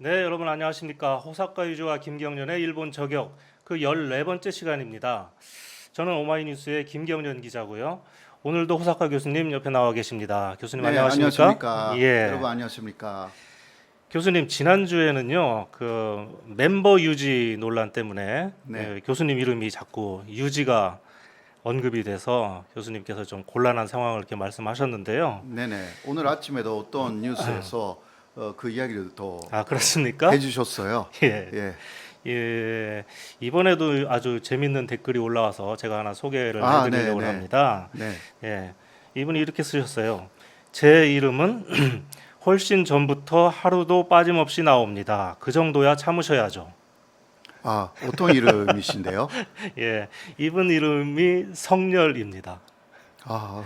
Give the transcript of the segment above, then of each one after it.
네, 여러분 안녕하십니까. 호사카 유주와 김경련의 일본 저격 그 14번째 시간입니다. 저는 오마이뉴스의 김경련 기자고요. 오늘도 호사카 교수님 옆에 나와 계십니다. 교수님 네, 안녕하십니까? 안녕하십니까. 예. 여러분 안녕하십니까. 교수님 지난주에는요. 그 멤버 유지 논란 때문에 네, 교수님 이름이 자꾸 유지가 언급이 돼서 교수님께서 좀 곤란한 상황을 이렇게 말씀하셨는데요. 네네. 오늘 아침에도 어떤 뉴스에서 그 이야기를 또 아, 그렇습니까? 해주셨어요. 예. 예. 예, 이번에도 아주 재밌는 댓글이 올라와서 제가 하나 소개를 아, 해드리려고 네네. 합니다. 네. 예, 이분이 이렇게 쓰셨어요. 제 이름은 훨씬 전부터 하루도 빠짐없이 나옵니다. 그 정도야 참으셔야죠. 아, 어떤 이름이신데요? 예, 이분 이름이 성렬입니다. 아,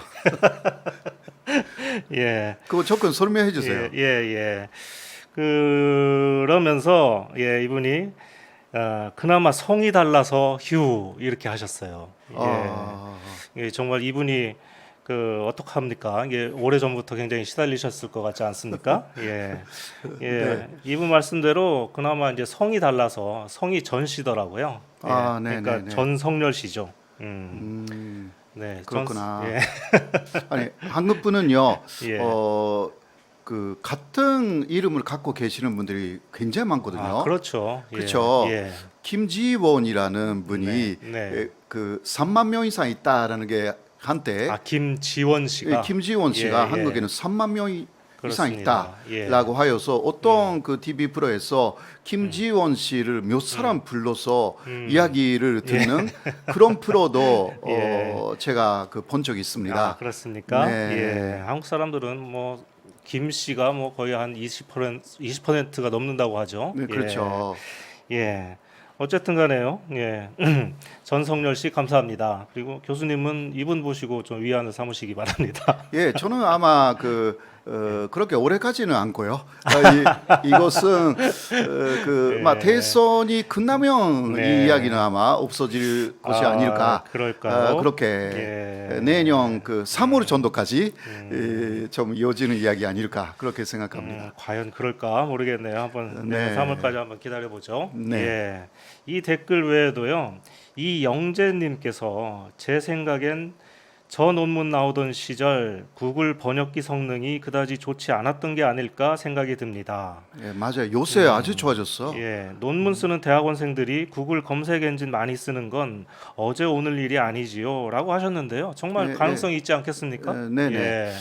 예, 그거 조금 설명해 주세요. 예. 그러면서 이분이 그나마 성이 달라서 휴 이렇게 하셨어요. 아, 정말 이분이 어떡합니까? 이게 오래전부터 굉장히 시달리셨을 것 같지 않습니까? 네. 이분 말씀대로 그나마 이제 성이 달라서 성이 전 씨더라고요. 아, 그러니까 네네네. 전성렬 씨죠. 네, 그렇구나. 예, 아니, 한국 분은요, 예. 그 같은 이름을 갖고 계시는 분들이 굉장히 많거든요. 그렇죠. 그렇죠. 예. 김지원이라는 분이 네. 그 3만 명 이상 있다라는 게 한때 김지원 씨가 김지원 씨가 예, 예. 한국에는 3만 명 이상 그렇습니다. 예. 있다라고 하여서 어떤 그 TV 프로에서 김지원 씨를 몇 사람 불러서 이야기를 듣는 그런 프로도 예. 제가 그 본 적이 있습니다. 그렇습니까? 네. 예. 한국 사람들은 뭐 김 씨가 뭐 거의 한 20%가 넘는다고 하죠. 네, 그렇죠. 예. 어쨌든 간에요. 예. 전성렬 씨 감사합니다. 그리고 교수님은 이분 보시고 좀 위안을 삼으시기 바랍니다. 예, 저는 아마 그렇게 오래가지는 않고요. 이것은 막 예. 대선이 끝나면 네. 이 이야기는 아마 없어질 것이 아닐까. 그럴까요? 그렇게 예. 내년 3월 정도까지 좀 이어지는 이야기 아닐까 그렇게 생각합니다. 과연 그럴까 모르겠네요. 한번 내년 네. 3월까지 한번 기다려 보죠. 네. 예. 이 댓글 외에도요. 이영재님께서 제 생각엔 저 논문 나오던 시절 구글 번역기 성능이 그다지 좋지 않았던 게 아닐까 생각이 듭니다. 예, 맞아요. 요새 아주 좋아졌어. 예, 논문 쓰는 대학원생들이 구글 검색 엔진 많이 쓰는 건 어제 오늘 일이 아니지요라고 하셨는데요. 정말 예, 가능성이 있지 않겠습니까? 네네. 예.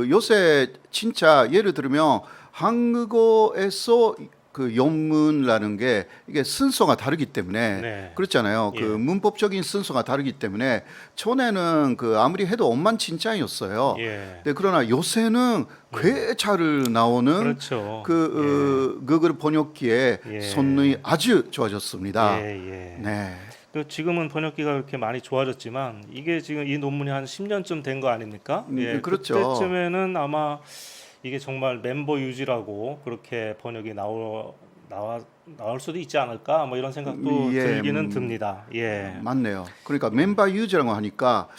요새 진짜 예를 들면 한국어에서 그 영문이라는 게 이게 순서가 다르기 때문에 네. 그렇잖아요. 예. 그 문법적인 순서가 다르기 때문에 전에는 그 아무리 해도 엉망진창이었어요. 예. 근데 그러나 요새는 꽤 잘 나오는 그렇죠. 구글 번역기의 예. 성능이 아주 좋아졌습니다. 예. 네. 지금은 번역기가 그렇게 많이 좋아졌지만 이게 지금 이 논문이 한 10년쯤 된 거 아닙니까? 그렇죠. 그때쯤에는 아마 이게 정말 멤버 유지라고 그렇게 번역이 나올 수도 있지 않을까? 뭐 이런 생각도 예, 들기는 듭니다. 예. 맞네요. 그러니까 멤버 유지라고 하니까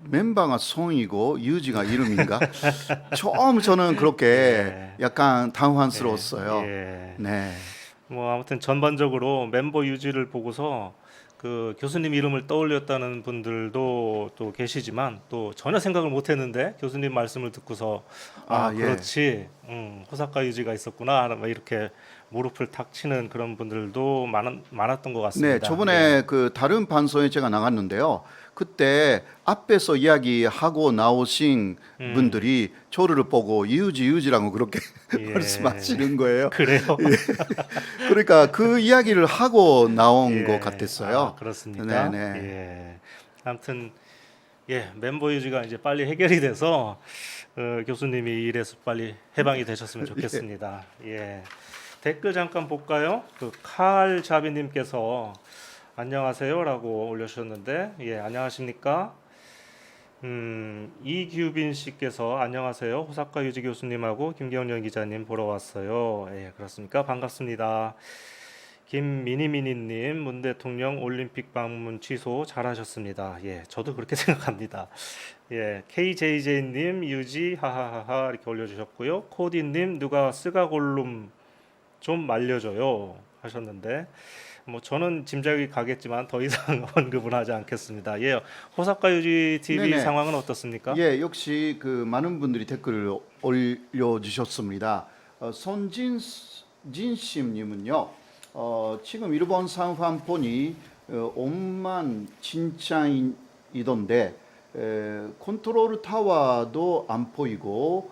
멤버가 성이고 유지가 이름인가? 처음 저는 그렇게 약간 당황스러웠어요. 예. 네. 뭐 아무튼 전반적으로 멤버 유지를 보고서 그 교수님 이름을 떠올렸다는 분들도 또 계시지만 또 전혀 생각을 못했는데 교수님 말씀을 듣고서 예. 그렇지 호사카 유지가 있었구나 뭐 이렇게 무릎을 탁 치는 그런 분들도 많았던 것 같습니다. 네, 저번에 그 다른 방송에 제가 나갔는데요. 그때 앞에서 이야기하고 나오신 분들이 저를 보고 유지라고 그렇게 예. 말씀하시는 거예요. 그래요? 그러니까 그 이야기를 하고 나온 예. 것 같았어요. 그렇습니까? 네네. 예. 아무튼 멤버 유지가 이제 빨리 해결이 돼서 교수님이 이 일에서 빨리 해방이 되셨으면 좋겠습니다. 예. 댓글 잠깐 볼까요? 칼 자비님께서 안녕하세요라고 올려주셨는데 안녕하십니까? 이규빈 씨께서 안녕하세요. 호사카 유지 교수님하고 김경련 기자님 보러 왔어요. 예, 그렇습니까? 반갑습니다. 김미니미니님 문 대통령 올림픽 방문 취소 잘하셨습니다. 예, 저도 그렇게 생각합니다. 예, KJJ님 유지 하하하하 이렇게 올려주셨고요. 코디님 누가 쓰가골룸 좀 말려줘요 하셨는데 뭐 저는 짐작이 가겠지만 더 이상 언급은 하지 않겠습니다. 예, 호사카 유지 TV 네네. 상황은 어떻습니까? 예, 역시 그 많은 분들이 댓글을 올려주셨습니다. 손진심님은요, 지금 일본 상황 보니 온만 진짜이던데 컨트롤 타워도 안 보이고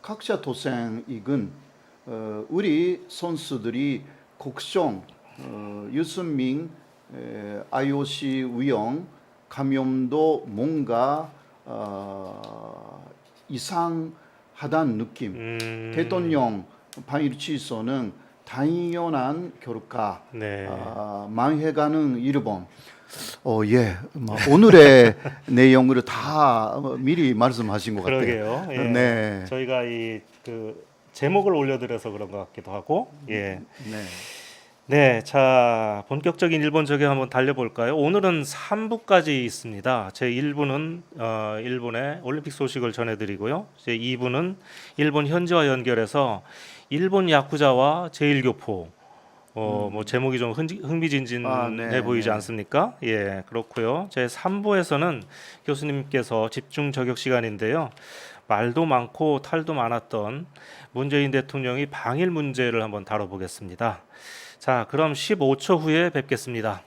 각자 도생이군 우리 선수들이 곡성 유승민 IOC 위원 감염도 뭔가 이상하다는 느낌. 대통령 방일 취소는 당연한 결과. 네. 망해가는 일본. 예. 뭐 오늘의 내용을 다 미리 말씀하신 것 같아요. 그러게요. 예. 네. 저희가 이 그 제목을 올려드려서 그런 것 같기도 하고. 예. 네. 네, 자 본격적인 일본 저격 한번 달려볼까요? 오늘은 3부까지 있습니다. 제 1부는 일본의 올림픽 소식을 전해드리고요. 제 2부는 일본 현지와 연결해서 일본 야쿠자와 제1교포 뭐 제목이 좀 흥미진진해 네, 보이지 네. 않습니까? 예, 그렇고요. 제 3부에서는 교수님께서 집중 저격 시간인데요. 말도 많고 탈도 많았던 문재인 대통령이 방일 문제를 한번 다뤄보겠습니다. 자, 그럼 15초 후에 뵙겠습니다.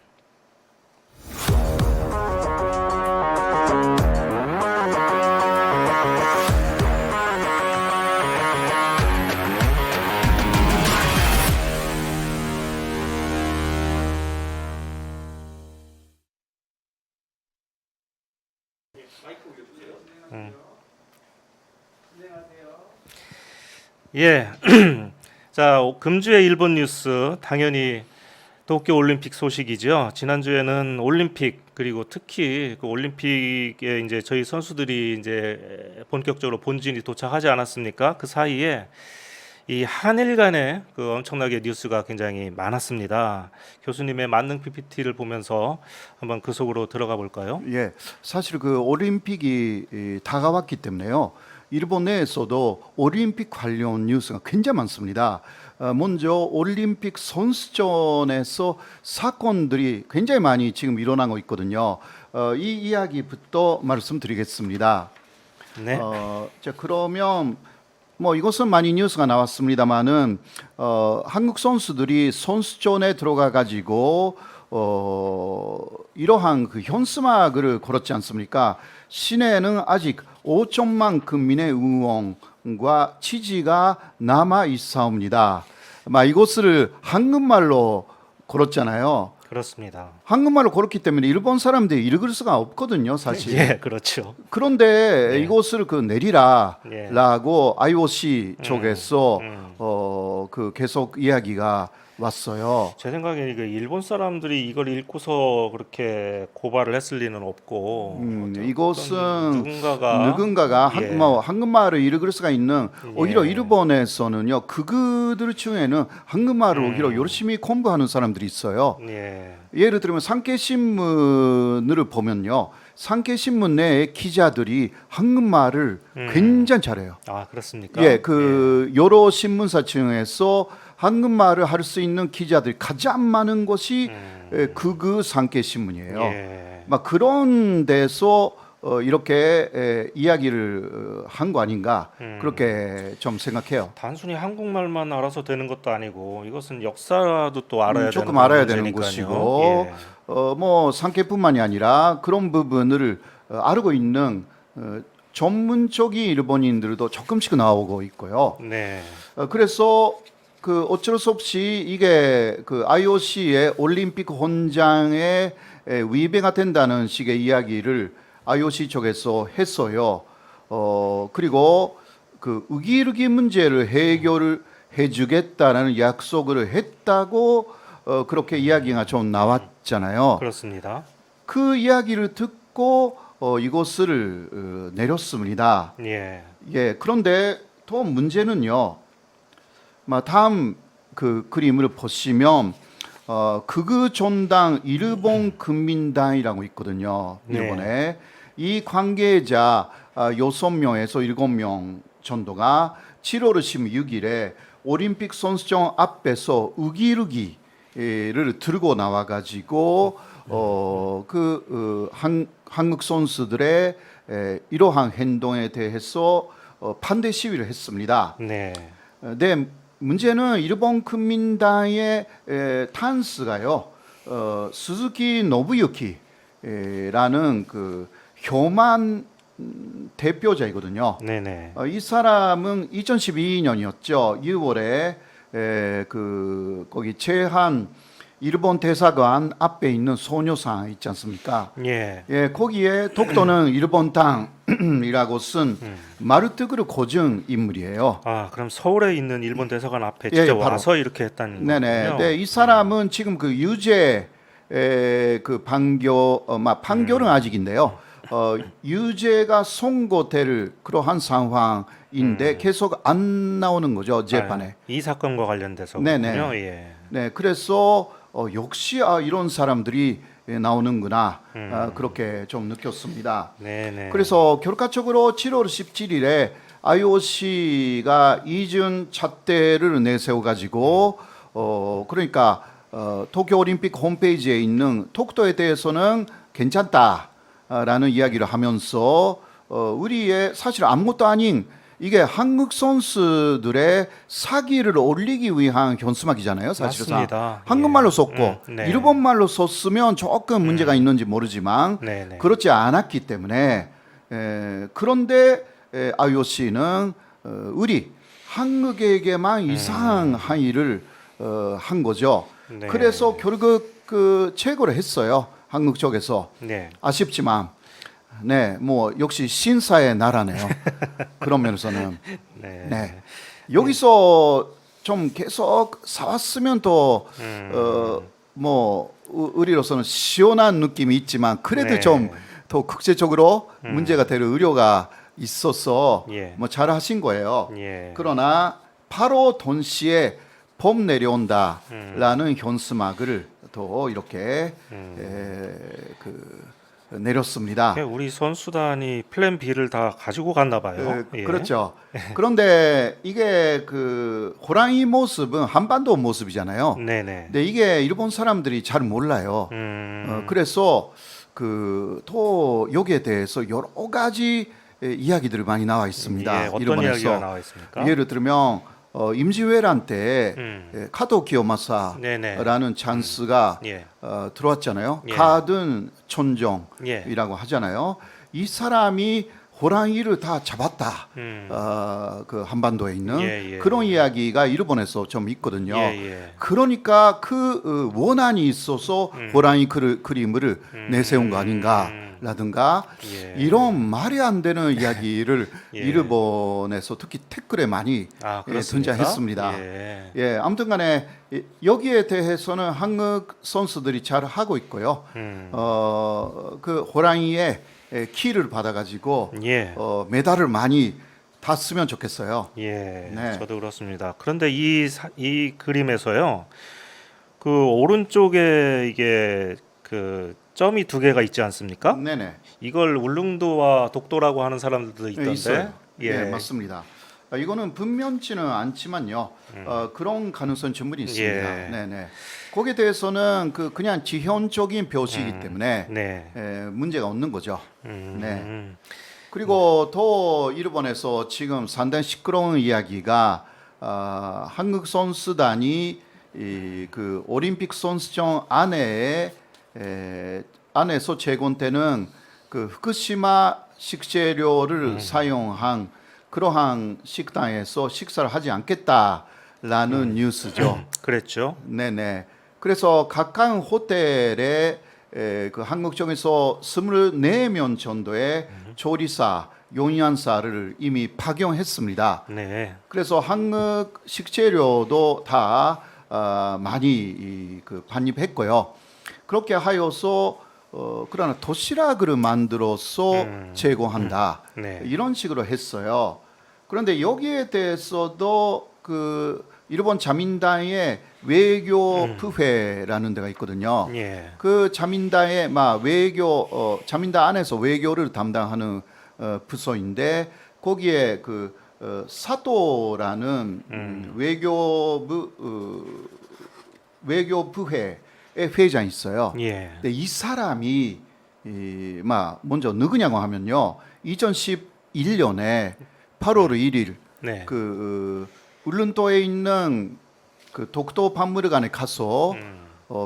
예. 자, 금주의 일본 뉴스 당연히 도쿄 올림픽 소식이죠. 지난주에는 올림픽 그리고 특히 그 올림픽에 이제 저희 선수들이 이제 본격적으로 본진이 도착하지 않았습니까? 그 사이에 이 한일 간의 그 엄청나게 뉴스가 굉장히 많았습니다. 교수님의 만능 PPT를 보면서 한번 그 속으로 들어가 볼까요? 예, 사실 그 올림픽이 다가왔기 때문에요. 일본 내에서도 올림픽 관련 뉴스가 굉장히 많습니다. 먼저 올림픽 선수촌에서 사건들이 굉장히 많이 지금 일어나고 있거든요. 이 이야기부터 말씀드리겠습니다. 네. 자, 그러면 뭐 이것은 많이 뉴스가 나왔습니다만은 한국 선수들이 선수촌에 들어가 가지고 이러한 그 현수막을 걸었지 않습니까? 시내에는 아직 5천만 국민의 응원과 지지가 남아 있사옵니다. 이것을 한국말로 걸었잖아요. 그렇습니다. 한국말로 걸었기 때문에 일본 사람들이 읽을 수가 없거든요, 사실. 예, 그렇죠. 그런데 네. 이것을 그 예. 내리라라고 IOC 쪽에서 음. 그 계속 이야기가 왔어요. 제 생각에는 그 일본 사람들이 이걸 읽고서 그렇게 고발을 했을 리는 없고 이것은 누군가가 예. 한국말을 읽을 수가 있는 오히려 예. 일본에서는요 그들 중에는 한국말을 오히려 열심히 공부하는 사람들이 있어요. 예. 예를 들면 산케신문을 보면요, 산케신문 내의 기자들이 한국말을 굉장히 잘해요. 아, 그렇습니까? 예, 그 여러 신문사 중에서 한국말을 할 수 있는 기자들이 가장 많은 것이 극우 산케신문이에요. 예. 그런 데서 이렇게 이야기를 한 거 아닌가 그렇게 좀 생각해요. 단순히 한국말만 알아서 되는 것도 아니고 이것은 역사도 또 알아야 조금 되는 알아야 되는 문제니까요. 것이고 예. 뭐 산케뿐만이 아니라 그런 부분을 알고 있는 전문적인 일본인들도 조금씩 나오고 있고요. 네. 그래서 그 어쩔 수 없이 이게 그 IOC의 올림픽 헌장에 위배가 된다는 식의 이야기를 IOC 쪽에서 했어요. 그리고 그 우기르기 문제를 해결을 해주겠다라는 약속을 했다고 그렇게 이야기가 좀 나왔잖아요. 그렇습니다. 그 이야기를 듣고 이것을 내렸습니다. 예. 예, 그런데 또 문제는요. 다음 그 그림을 보시면 극우 전당 일본 국민당이라고 있거든요. 일본에 네. 이 관계자 6명에서 7명 정도가 7월 16일에 올림픽 선수장 앞에서 우기르기를 들고 나와 가지고 한국 선수들의 이러한 행동에 대해서 반대 시위를 했습니다. 네. 네, 문제는 일본 국민당의 탄스가요, 스즈키 노부유키라는 그 교만 대표자이거든요. 네네. 이 사람은 2012년이었죠. 6월에 거기 최한 일본 대사관 앞에 있는 소녀상 있지 않습니까? 예. 예, 거기에 독도는 일본 땅이라고 쓴 마르트그르 고증 인물이에요. 아, 그럼 서울에 있는 일본 대사관 앞에 예, 직접 바로. 와서 이렇게 했다는 네네. 거군요. 네, 이 사람은 지금 그 유죄 그 판결은 아직인데요. 유죄가 선고될 그러한 상황인데 계속 안 나오는 거죠, 재판에. 아, 이 사건과 관련돼서 네네. 그렇군요. 예. 네, 그래서 역시 이런 사람들이 나오는구나 그렇게 좀 느꼈습니다. 네네. 그래서 결과적으로 7월 17일에 IOC가 이중 잣대를 내세워 가지고 그러니까 도쿄올림픽 홈페이지에 있는 독도에 대해서는 괜찮다라는 이야기를 하면서 우리의 사실 아무것도 아닌 이게 한국 선수들의 사기를 올리기 위한 현수막이잖아요, 사실상. 맞습니다. 한국말로 예. 썼고 네. 일본말로 썼으면 조금 문제가 있는지 모르지만 네네. 그렇지 않았기 때문에 그런데 IOC는 우리 한국에게만 이상한 항의를 한 거죠. 네. 그래서 결국 그 체고를 했어요, 한국 쪽에서. 네. 아쉽지만 네, 뭐 역시 신사의 나라네요. 그런 면에서는 네. 네. 여기서 좀 계속 사왔으면 또 우리로서는 시원한 느낌이 있지만 그래도 네. 좀 더 국제적으로 문제가 될 우려가 있어서 예. 뭐 잘하신 거예요. 예. 그러나 바로 동시에 봄 내려온다라는 현수막을 또 이렇게 내렸습니다. 우리 선수단이 플랜 B를 다 가지고 갔나 봐요. 예. 그렇죠. 그런데 이게 그 호랑이 모습은 한반도 모습이잖아요. 네네. 근데 이게 일본 사람들이 잘 몰라요. 그래서 또 여기에 대해서 여러 가지 이야기들이 많이 나와 있습니다. 예, 어떤 일본에서. 이야기가 나와 있습니까? 예를 들면 임지왜란 때 카도 기요마사라는 네네. 찬스가 예. 들어왔잖아요. 예. 가든 촌정이라고 예. 하잖아요. 이 사람이 호랑이를 다 잡았다. 그 한반도에 있는 예. 그런 이야기가 일본에서 좀 있거든요. 예. 그러니까 그 원한이 있어서 호랑이 그림을 내세운 거 아닌가라든가 예. 이런 말이 안 되는 이야기를 예. 일본에서 특히 댓글에 많이 그렇습니까? 등장했습니다. 예. 예, 아무튼간에 여기에 대해서는 한국 선수들이 잘 하고 있고요. 그 호랑이의 키를 받아가지고 예. 메달을 많이 땄으면 좋겠어요. 예. 네. 저도 그렇습니다. 그런데 이 그림에서요. 그 오른쪽에 이게 그 점이 두 개가 있지 않습니까? 네네. 이걸 울릉도와 독도라고 하는 사람들도 있던데. 있어요. 예. 네, 맞습니다. 이거는 분명치는 않지만요. 그런 가능성 충분히 있습니다. 예. 네네. 거기에 대해서는 그냥 지형적인 표시이기 때문에 네. 문제가 없는 거죠. 네. 음. 그리고 또 일본에서 지금 상당히 시끄러운 이야기가 한국 선수단이 그 올림픽 선수장 안에서 재건되는 그 후쿠시마 식재료를 사용한 그러한 식당에서 식사를 하지 않겠다라는 뉴스죠. 그랬죠. 네네. 그래서 각각 호텔에 그 한국 쪽에서 24명 정도의 조리사, 용인사를 이미 파견했습니다. 네. 그래서 한국 식재료도 다 많이 반입했고요. 그렇게 하여서 그러나 도시락을 만들어서 제공한다. 네. 이런 식으로 했어요. 그런데 여기에 대해서도 그 일본 자민당의 외교 부회라는 데가 있거든요. 예. 그 자민당의 자민당 안에서 외교를 담당하는 부서인데 거기에 그 사토라는 외교부회의 회장이 있어요. 예. 근데 이 사람이 먼저 누구냐고 하면요. 2011년에 8월 1일 네. 그 울릉도에 있는 그 독도 박물관에 가서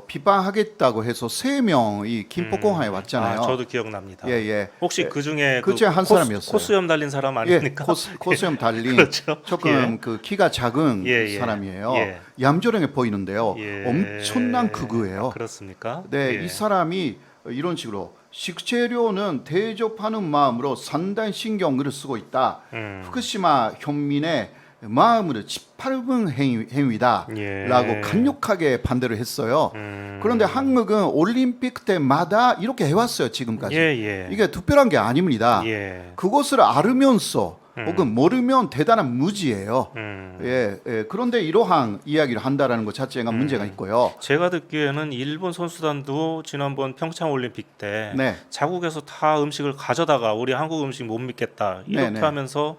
비방하겠다고 해서 3명이 김포공항에 왔잖아요. 아, 저도 기억납니다. 예, 예. 혹시 그 중에 그 중에 한 사람이었어요. 코수염 달린 사람 아닙니까? 예, 코수염 달린 그렇죠. 조금 예. 그 키가 작은 예, 예. 사람이에요. 예. 얌전하게 보이는데요. 예. 엄청난 극우예요. 아, 그렇습니까? 네, 예. 이 사람이 이런 식으로 식재료는 대접하는 마음으로 상당히 신경을 쓰고 있다. 후쿠시마 현민의 마음을 짓밟은 행위다라고 예. 강력하게 반대를 했어요. 그런데 한국은 올림픽 때마다 이렇게 해왔어요, 지금까지. 예, 예. 이게 특별한 게 아닙니다. 예. 그것을 알으면서 혹은 모르면 대단한 무지예요. 음. 예. 그런데 이러한 이야기를 한다라는 것 자체가 문제가 있고요. 제가 듣기에는 일본 선수단도 지난번 평창 올림픽 때 네. 자국에서 다 음식을 가져다가 우리 한국 음식 못 믿겠다 이렇게 네. 하면서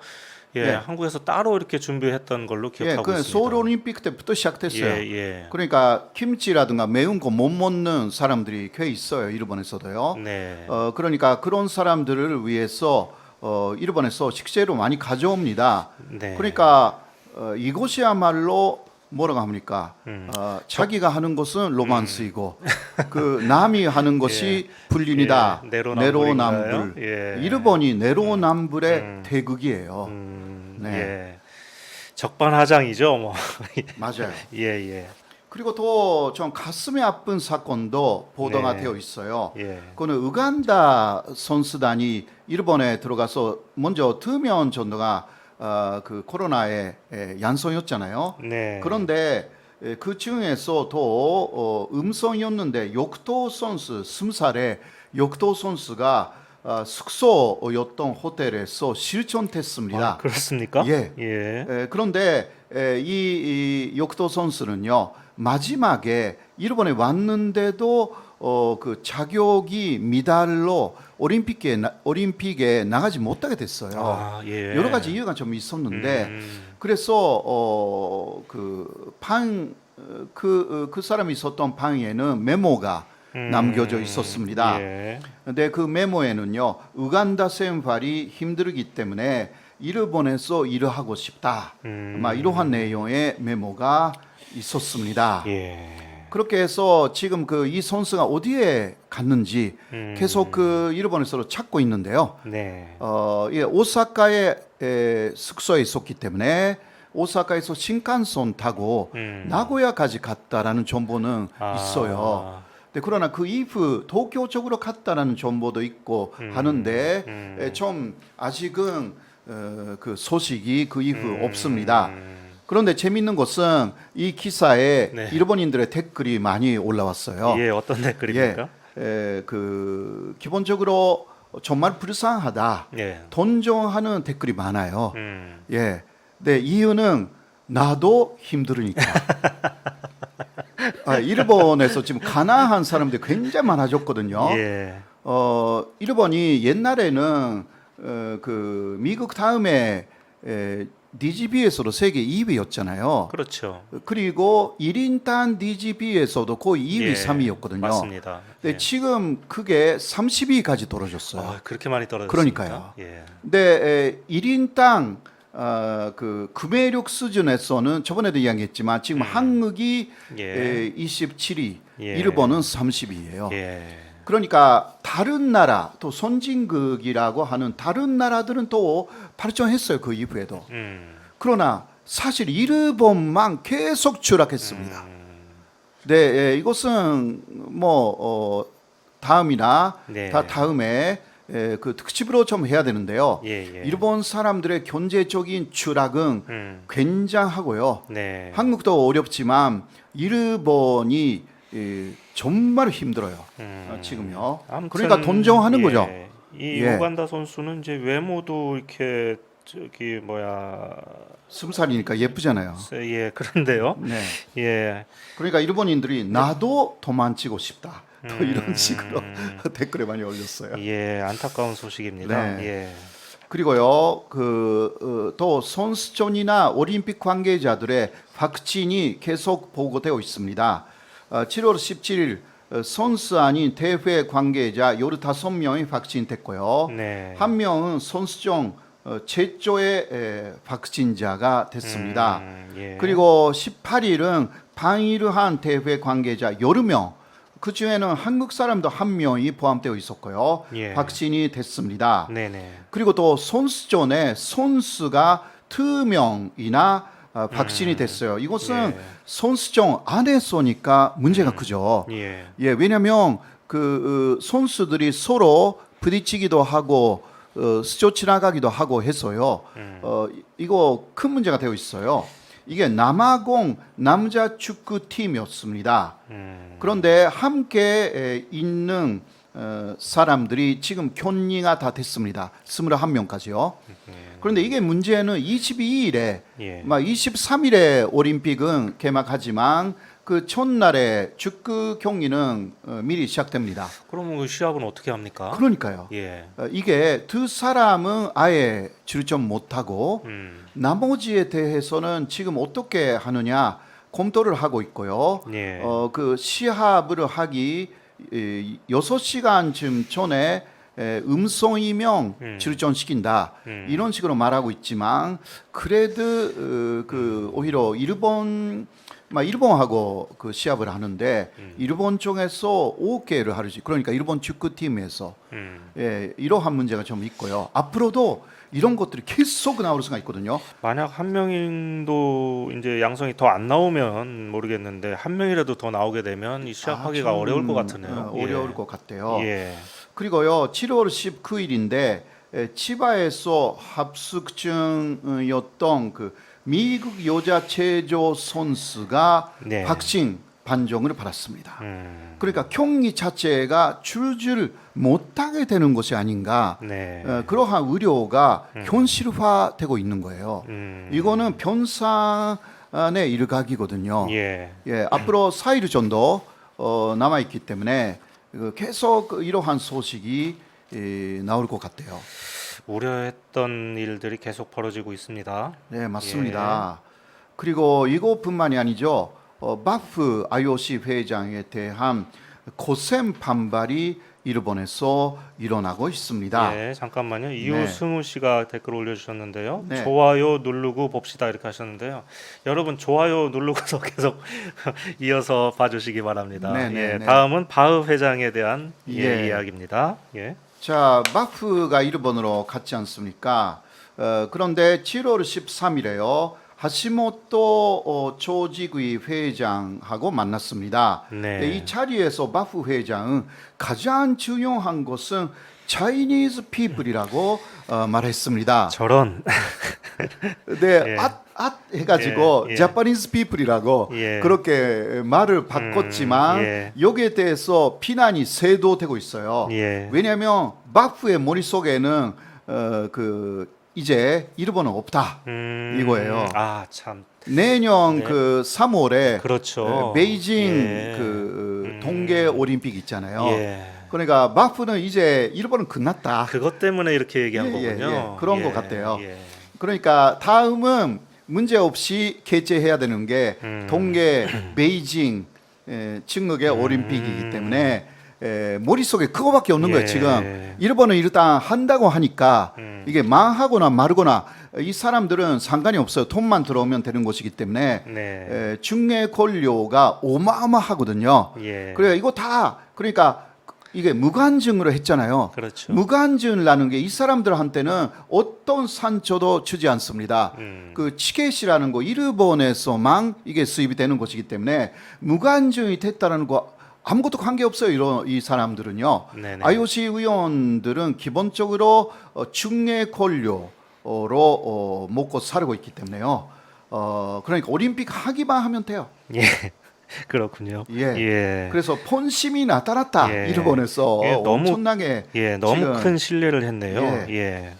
예, 네. 한국에서 따로 이렇게 준비했던 걸로 기억하고 그 있습니다. 서울 올림픽 때부터 시작됐어요. 예. 그러니까 김치라든가 매운 거 못 먹는 사람들이 꽤 있어요. 일본에서도요. 네. 그러니까 그런 사람들을 위해서 일본에서 식재료 많이 가져옵니다. 네. 그러니까 이것이야말로 뭐라고 합니까? 자기가 하는 것은 로만스이고 그 남이 하는 것이 불륜이다. 예, 내로남불. 예. 일본이 내로남불의 대극이에요. 네. 예. 적반하장이죠, 뭐. 맞아요. 예. 그리고 또 좀 가슴이 아픈 사건도 보도가 네. 되어 있어요. 예. 그거는 우간다 선수단이 일본에 들어가서 먼저 2명 정도가 그 코로나에 양성이었잖아요. 네. 그런데 그 중에서도 음성이었는데 욕도 선수 20살의 욕도 선수가 숙소였던 호텔에서 실종됐습니다. 아, 그렇습니까? 예. 그런데 이 욕도 선수는요 마지막에 일본에 왔는데도 그 자격이 미달로 올림픽에 나가지 못하게 됐어요. 아, 예. 여러 가지 이유가 좀 있었는데 그래서 그 사람이 있었던 방에는 메모가 남겨져 있었습니다. 예. 근데 그 메모에는요 우간다 생활이 힘들기 때문에 일본에서 일을 하고 싶다. 이러한 내용의 메모가 있었습니다. 예. 그렇게 해서 지금 이 선수가 어디에 갔는지 계속 일본에서 찾고 있는데요. 네. 오사카의 숙소에 있었기 때문에 오사카에서 신칸선 타고 나고야까지 갔다라는 정보는 있어요. 그러나 그 이후 도쿄 쪽으로 갔다라는 정보도 있고 하는데 좀 아직은 그 소식이 그 이후 없습니다. 그런데 재미있는 것은 이 기사에 네. 일본인들의 댓글이 많이 올라왔어요. 예, 어떤 댓글입니까? 기본적으로 정말 불쌍하다. 예. 동정하는 댓글이 많아요. 네, 이유는 나도 힘들으니까. 일본에서 지금 가난한 사람들이 굉장히 많아졌거든요. 예. 일본이 옛날에는 그 미국 다음에 DGB에서도 세계 2위였잖아요. 그렇죠. 그리고 1인당 DGB에서도 거의 2위, 예, 3위였거든요. 맞습니다. 근데 예. 지금 그게 30위까지 떨어졌어요. 아, 그렇게 많이 떨어졌습니까? 그러니까요. 예. 근데 1인당 그 구매력 수준에서는 저번에도 이야기했지만 지금 한국이 예. 27위, 예. 일본은 30위예요. 예. 그러니까 다른 나라 또 선진국이라고 하는 다른 나라들은 또 발전했어요 그 이후에도. 그러나 사실 일본만 계속 추락했습니다. 네, 이것은 뭐 다음이나 네. 다음에 그 특집으로 좀 해야 되는데요. 예. 일본 사람들의 경제적인 추락은 굉장하고요. 네. 한국도 어렵지만 일본이 정말 힘들어요. 지금요. 아무튼, 그러니까 동정하는 거죠. 이 예. 우간다 선수는 이제 외모도 이렇게 스무살이니까 예쁘잖아요. 예, 그런데요. 네. 예. 그러니까 일본인들이 나도 도망치고 싶다. 또 이런 식으로 댓글에 많이 올렸어요. 예, 안타까운 소식입니다. 네. 예. 그리고요, 또 선수촌이나 올림픽 관계자들의 확진이 계속 보고되고 있습니다. 7월 17일 선수 아닌 대회 관계자 15명이 확진됐고요. 네. 한 명은 선수촌 최초의 확진자가 됐습니다. 예. 그리고 18일은 방일한 대회 관계자 여러 명, 그 중에는 한국 사람도 한 명이 포함되어 있었고요. 예. 확진이 됐습니다. 네네. 그리고 또 선수촌에 선수가 2명이나 확진이 됐어요. 이것은 예. 선수촌 안에 쏘니까 문제가 크죠. 예. 예, 왜냐하면 선수들이 서로 부딪히기도 하고 스쳐 지나가기도 하고 해서요. 이거 큰 문제가 되어 있어요. 이게 남아공 남자 축구 팀이었습니다. 그런데 함께 있는 사람들이 지금 격리가 다 됐습니다. 21명까지요. 그런데 이게 문제는 22일에, 예. 23일에 올림픽은 개막하지만 그 첫날에 축구 경기는 미리 시작됩니다. 그러면 그 시합은 어떻게 합니까? 그러니까요. 예. 이게 두 사람은 아예 출전 못하고 나머지에 대해서는 지금 어떻게 하느냐 검토를 하고 있고요. 예. 그 시합을 하기 6시간쯤 전에 음성 이명 출전시킨다 이런 식으로 말하고 있지만 그래도 오히려 일본하고 그 시합을 하는데 일본 쪽에서 오케이를 하지. 그러니까 일본 축구팀에서 이러한 문제가 좀 있고요. 앞으로도 이런 것들이 계속 나올 수가 있거든요. 만약 한 명도 이제 양성이 더 안 나오면 모르겠는데 한 명이라도 더 나오게 되면 이 시합하기가 좀, 어려울 것 같으네요. 어려울 것 같아요. 예. 그리고요, 7월 19일인데 치바에서 합숙증이었던 그 미국 여자 체조 선수가 네. 확진 판정을 받았습니다. 그러니까 경기 자체가 출줄 못하게 되는 것이 아닌가. 네. 그러한 의료가 현실화되고 있는 거예요. 이거는 변산의 일각이거든요. 예. 예, 앞으로 4일 정도 남아 있기 때문에 계속 이러한 소식이 나올 것 같아요. 우려했던 일들이 계속 벌어지고 있습니다. 네, 맞습니다. 그리고 이것뿐만이 아니죠. 바프 IOC 회장에 대한 거센 반발이 일본에서 일어나고 있습니다. 예, 잠깐만요. 네. 이우승우 씨가 댓글 올려주셨는데요. 네. 좋아요 누르고 봅시다 이렇게 하셨는데요. 여러분 좋아요 누르고서 계속 이어서 봐주시기 바랍니다. 네, 네, 예, 네. 다음은 바흐 회장에 대한 예. 이야기입니다. 예. 자, 바프가 일본으로 갔지 않습니까? 그런데 7월 13일에요. 하시모토 조직의 회장하고 만났습니다. 네. 이 자리에서 바프 회장은 가장 중요한 것은 차이니즈 피플이라고 말했습니다. 저런. 네, 예. 해가지고 예, 예. 자파니즈 피플이라고 예. 그렇게 말을 바꿨지만 예. 여기에 대해서 비난이 세도되고 있어요. 예. 왜냐하면 바프의 머릿속에는 이제 일본은 없다 이거예요. 아, 참. 내년 네. 3월에 그렇죠. 베이징 예. 동계 올림픽 있잖아요. 예. 그러니까 바프는 이제 일본은 끝났다. 그것 때문에 이렇게 얘기한 예, 예, 거군요. 예. 그런 것 같아요. 예. 그러니까 다음은 문제 없이 개최해야 되는 게 동계 베이징 측목의 올림픽이기 때문에 머릿속에 그거밖에 없는 거예요. 예. 지금 일본은 일단 한다고 하니까 이게 망하거나 마르거나 이 사람들은 상관이 없어요. 돈만 들어오면 되는 것이기 때문에 네. 중개 권료가 어마어마하거든요. 예. 그래요. 이거 다 그러니까 이게 무관증으로 했잖아요. 그렇죠. 무관증이라는 게 이 사람들한테는 어떤 상처도 주지 않습니다. 그 치켓이라는 거 일본에서만 이게 수입이 되는 것이기 때문에 무관증이 됐다는 거 아무것도 관계 없어요. 이 사람들은요. 네네. IOC 의원들은 기본적으로 중개 권료로 먹고 살고 있기 때문에요. 그러니까 올림픽 하기만 하면 돼요. 예. 그렇군요. 예. 예. 그래서 본심이 나타났다. 예. 일본에서 예, 너무- 엄청나게 너무 지금- 큰 신뢰를 했네요. 예. 예.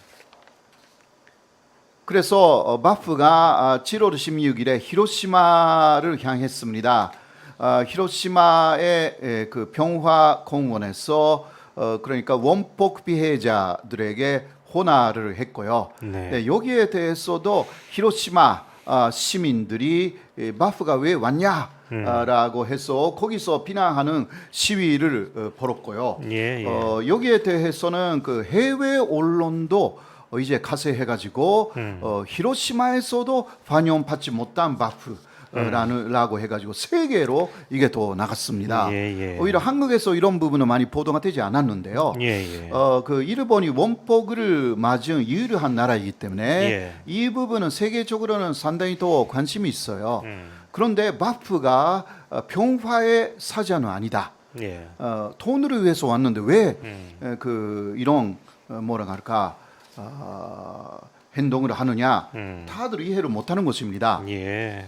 그래서 바프가 7월 16일에 히로시마를 향했습니다. 히로시마의 그 평화 공원에서 그러니까 원폭 피해자들에게 혼화를 했고요. 네. 네, 여기에 대해서도 히로시마 시민들이 바프가 왜 왔냐라고 해서 거기서 비난하는 시위를 벌였고요. 예, 예. 여기에 대해서는 그 해외 언론도 이제 가세해가지고 히로시마에서도 반영받지 못한 바프라고 해가지고 세계로 이게 더 나갔습니다. 예, 예. 오히려 한국에서 이런 부분은 많이 보도가 되지 않았는데요. 예, 예. 그 일본이 원폭을 맞은 유일한 나라이기 때문에 예. 이 부분은 세계적으로는 상당히 더 관심이 있어요. 그런데 바프가 평화의 사자는 아니다. 예. 돈을 위해서 왔는데 왜 그 이런 뭐라 할까 행동을 하느냐? 다들 이해를 못하는 것입니다. 예.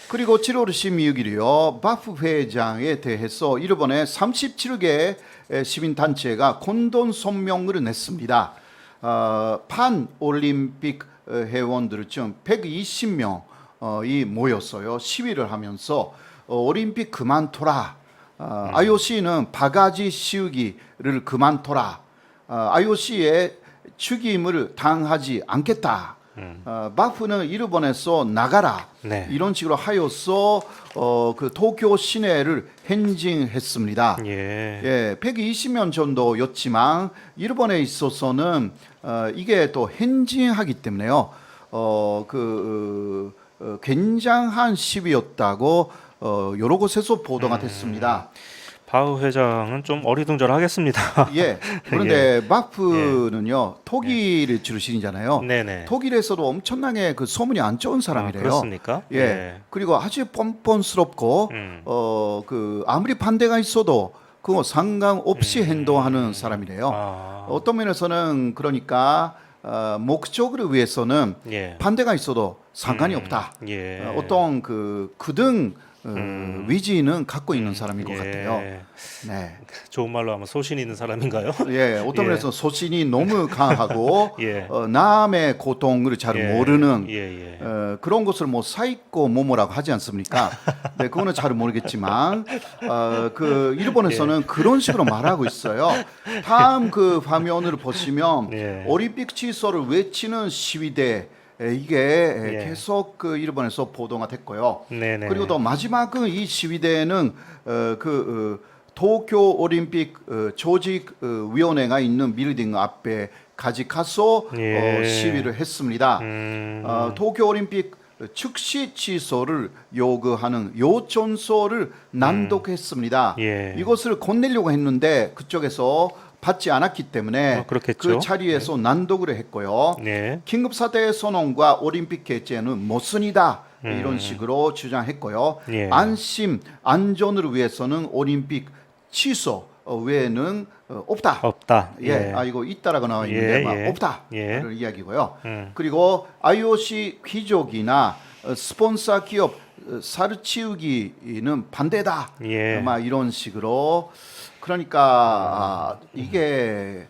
그리고 7월 16일이요. 바프 회장에 대해서 일본의 37개 시민단체가 공동 성명을 냈습니다. 판 올림픽 회원들 중 120명이 모였어요. 시위를 하면서 올림픽 그만둬라. IOC는 바가지 씌우기를 그만둬라. IOC의 축임을 당하지 않겠다. 바프는 일본에서 나가라. 네. 이런 식으로 하여서 그 도쿄 시내를 행진했습니다. 예. 예, 120년 정도였지만 일본에 있어서는 이게 또 행진하기 때문에요. 굉장한 시위였다고 여러 곳에서 보도가 됐습니다. 바흐 회장은 좀 어리둥절하겠습니다. 예. 그런데 바프는요 독일의 출신이잖아요. 네네. 독일에서도 엄청나게 그 소문이 안 좋은 사람이래요. 그렇습니까? 예. 그리고 아주 뻔뻔스럽고 그 아무리 반대가 있어도 그거 상관없이 행동하는 사람이래요. 어떤 면에서는 그러니까 목적을 위해서는 예. 반대가 있어도 상관이 없다. 예. 어떤 그 그등 위지는 갖고 있는 사람인 것 같아요. 네. 좋은 말로 하면 소신 있는 사람인가요? 예, 어떤 면에서 소신이 너무 강하고 예. 남의 고통을 잘 모르는 예, 예. 그런 것을 뭐 사익고 뭐뭐라고 하지 않습니까? 네, 그거는 잘 모르겠지만 그 일본에서는 그런 식으로 말하고 있어요. 다음 그 화면을 보시면 예. 올림픽 취소를 외치는 시위대 이게 예. 계속 그 일본에서 보도가 됐고요. 네네. 그리고 또 마지막은 이 시위대는 도쿄 올림픽 조직 위원회가 있는 빌딩 앞에까지 가서 예. 시위를 했습니다. 도쿄 올림픽 즉시 취소를 요구하는 요청서를 낭독했습니다. 예. 이것을 건네려고 했는데 그쪽에서 받지 않았기 때문에 그렇겠죠. 그 자리에서 난독을 했고요. 네. 긴급사태 선언과 올림픽 개최는 못쓴이다 이런 식으로 주장했고요. 예. 안심 안전을 위해서는 올림픽 취소 외에는 없다. 없다. 예, 이거 있다라고 나와 있는데 예. 없다. 예. 를 이야기고요. 그리고 IOC 귀족이나 스폰서 기업 살치우기는 반대다. 예. 막 이런 식으로 그러니까 이게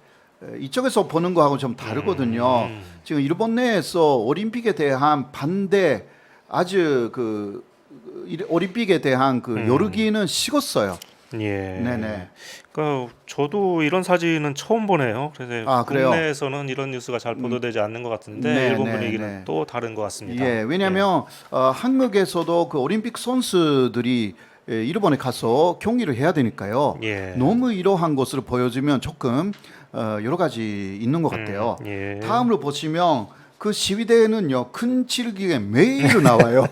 이쪽에서 보는 거하고 좀 다르거든요. 지금 일본 내에서 올림픽에 대한 반대 아주 그 올림픽에 대한 그 요르기는 식었어요. 예. 네네. 그러니까 저도 이런 사진은 처음 보네요. 그래서 그래요? 국내에서는 이런 뉴스가 잘 보도되지 않는 것 같은데 네, 일본 네, 분위기는 네. 또 다른 것 같습니다. 예, 왜냐하면 한국에서도 그 올림픽 선수들이 일본에 가서 경기를 해야 되니까요. 예. 너무 이러한 것을 보여주면 조금 여러 가지 있는 것 같아요. 예. 다음으로 보시면 그 시위대에는요 큰 칠기에 매일 나와요.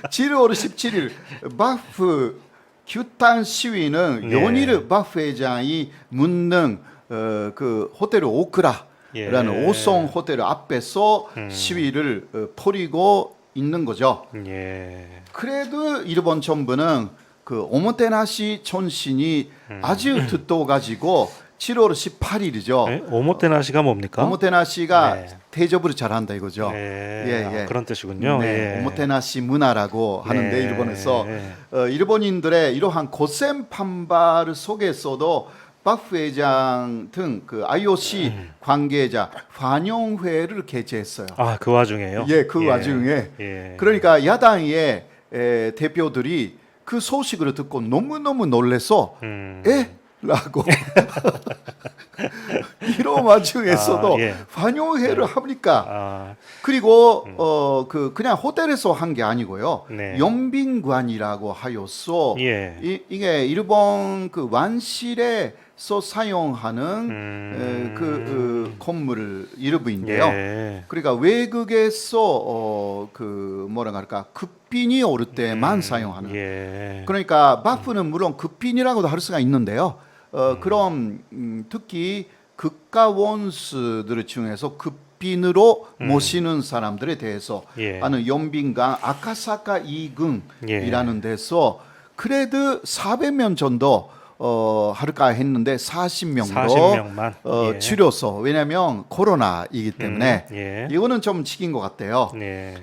7월 17일 바프 규탄 시위는 예. 연일 바프 회장이 묻는 그 호텔 오크라라는 예. 5성 호텔 앞에서 시위를 벌이고 있는 거죠. 예. 그래도 일본 정부는 그 오모테나시 촌신이 아주 듣도가지고 7월 18일이죠. 네? 오모테나시가 뭡니까? 오모테나시가 네. 대접을 잘한다 이거죠. 예. 그런 뜻이군요. 네, 예. 오모테나시 문화라고 하는데 네. 일본에서 일본인들의 이러한 거센 반발 속에서도 바프 회장 등 그 IOC 관계자 환영회를 개최했어요. 그 와중에요? 예, 그 와중에 예. 그러니까 야당의 대표들이 그 소식을 듣고 너무너무 놀래서 라고 이런 와중에서도 예. 환영회를 합니까? 아, 그리고 그냥 호텔에서 한 게 아니고요. 네. 용빈관이라고 하여서 예. 이게 일본 그 왕실에서 사용하는 건물 이름인데요. 예. 그러니까 외국에서 그 뭐라 할까 급빈이 오를 때만 사용하는. 예. 그러니까 바프는 물론 급빈이라고도 할 수가 있는데요. 그럼 특히 극가 원수들 중에서 급빈으로 모시는 사람들에 대해서 예. 하는 용빈강 아카사카 이궁이라는 예. 데서 그래도 400명 정도 할까 했는데 40명으로 40명만 예. 줄여서 왜냐하면 코로나이기 때문에 예. 이거는 좀 지킨 것 같아요. 네.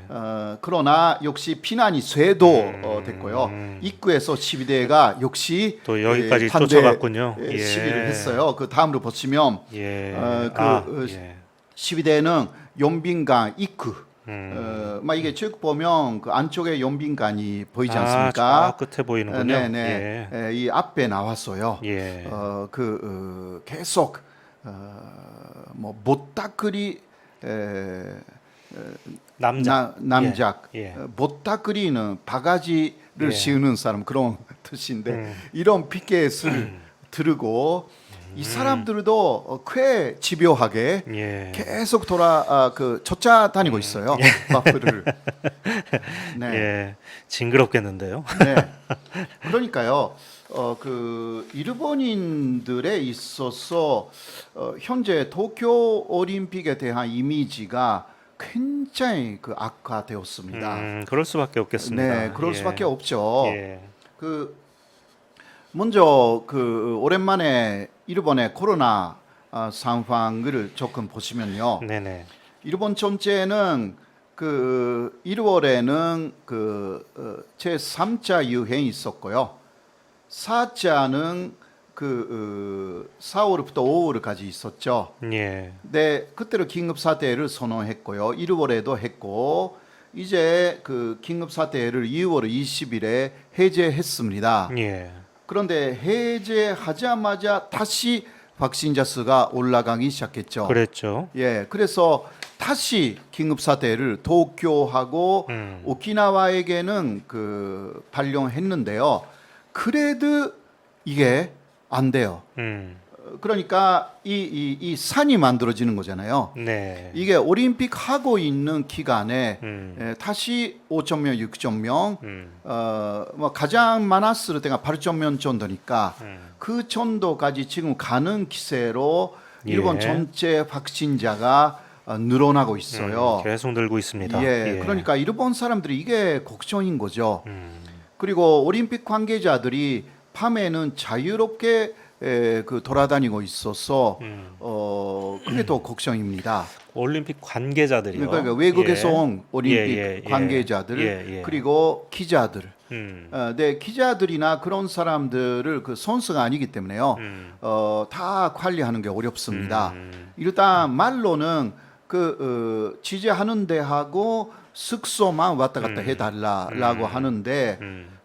그러나 역시 피난이 쇄도 됐고요. 입구에서 12대가 역시 또 여기까지 탄대 쫓아갔군요. 예. 시위를 했어요. 그 다음으로 보시면 예. 예. 12대는 용빈강 입구. 막 음. 이게 쭉 보면 그 안쪽에 용빈강이 보이지 저 않습니까? 끝에 보이는군요. 네네. 이 앞에 나왔어요. 예. 계속 뭐 보따끄리 남작 예. 보따끄리는 바가지를 예. 씌우는 사람 그런 뜻인데 이런 피켓을 들고 이 사람들도 꽤 집요하게 예. 계속 쫓아다니고 있어요. 바프를. 네. 예. 징그럽겠는데요. 네. 그러니까요. 일본인들에 있어서 현재 도쿄 올림픽에 대한 이미지가 굉장히 악화되었습니다. 그럴 수밖에 없겠습니다. 네, 그럴 예. 수밖에 없죠. 예. 먼저 오랜만에 일본의 코로나 상황을 조금 보시면요. 네네. 일본 전체는 1월에는 제 3차 유행이 있었고요. 4차는 4월부터 5월까지 있었죠. 예. 네, 그때로 긴급 사태를 선언했고요. 1월에도 했고 이제 긴급 사태를 2월 20일에 해제했습니다. 예. 그런데 해제하자마자 다시 확진자 수가 올라가기 시작했죠. 그랬죠. 예, 그래서 다시 긴급 사태를 도쿄하고 오키나와에게는 발령했는데요. 그래도 이게 안 돼요. 그러니까 이 산이 만들어지는 거잖아요. 네. 이게 올림픽 하고 있는 기간에 다시 5천 명, 6천 명, 뭐 가장 많았을 때가 8천 명 정도니까 그 정도까지 지금 가는 기세로 일본 예. 전체 확진자가 늘어나고 있어요. 계속 늘고 있습니다. 예, 그러니까 일본 사람들이 이게 걱정인 거죠. 그리고 올림픽 관계자들이 밤에는 자유롭게 돌아다니고 있어서 그게 더 걱정입니다. 올림픽 관계자들이요. 그러니까 외국에서 예. 온 올림픽 예. 관계자들 그리고 기자들. 네, 기자들이나 그런 사람들을 선수가 아니기 때문에요. 다 관리하는 게 어렵습니다. 일단 말로는 취재하는 데하고 숙소만 왔다 갔다 해달라라고 하는데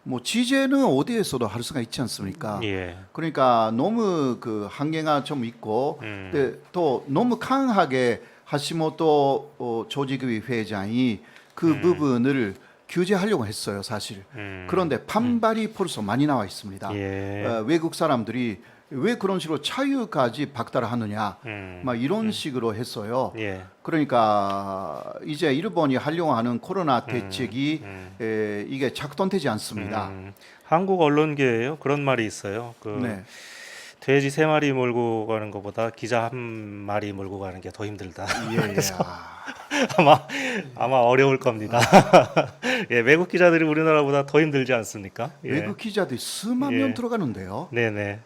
뭐 취재는 어디에서도 할 수가 있지 않습니까? 예. 그러니까 너무 한계가 좀 있고 근데 또 너무 강하게 하시모토 조직위 회장이 부분을 규제하려고 했어요, 사실. 그런데 반발이 벌써 많이 나와 있습니다. 예. 외국 사람들이 왜 그런 식으로 자유까지 박탈하느냐, 막 이런 식으로 했어요. 예. 그러니까 이제 일본이 하려고 하는 코로나 대책이 이게 작동되지 않습니다. 한국 언론계에요. 그런 말이 있어요. 네. 돼지 3마리 몰고 가는 것보다 기자 1마리 몰고 가는 게 더 힘들다. 예, 예. 아마 어려울 겁니다. 예, 외국 기자들이 우리나라보다 더 힘들지 않습니까? 예. 외국 기자들이 수만 예. 명 들어가는데요. 네네.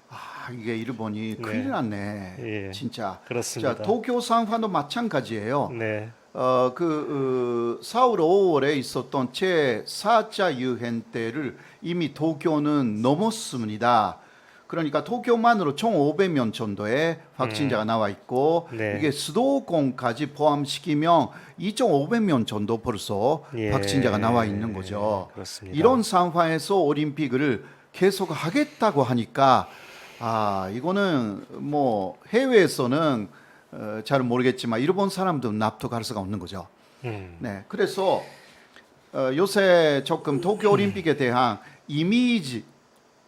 이게 일본이 큰일 났네. 예. 진짜. 그렇습니다. 자, 도쿄 상황도 마찬가지예요. 네. 4월, 5월에 있었던 제 4차 유행 때를 이미 도쿄는 넘었습니다. 그러니까 도쿄만으로 총 500명 정도의 확진자가 나와 있고 네. 이게 수도권까지 포함시키면 2,500명 정도 벌써 예. 확진자가 나와 있는 거죠. 그렇습니다. 이런 상황에서 올림픽을 계속 하겠다고 하니까 아, 이거는 뭐 해외에서는 잘 모르겠지만 일본 사람도 납득할 수가 없는 거죠. 네, 그래서 요새 조금 도쿄 올림픽에 대한 이미지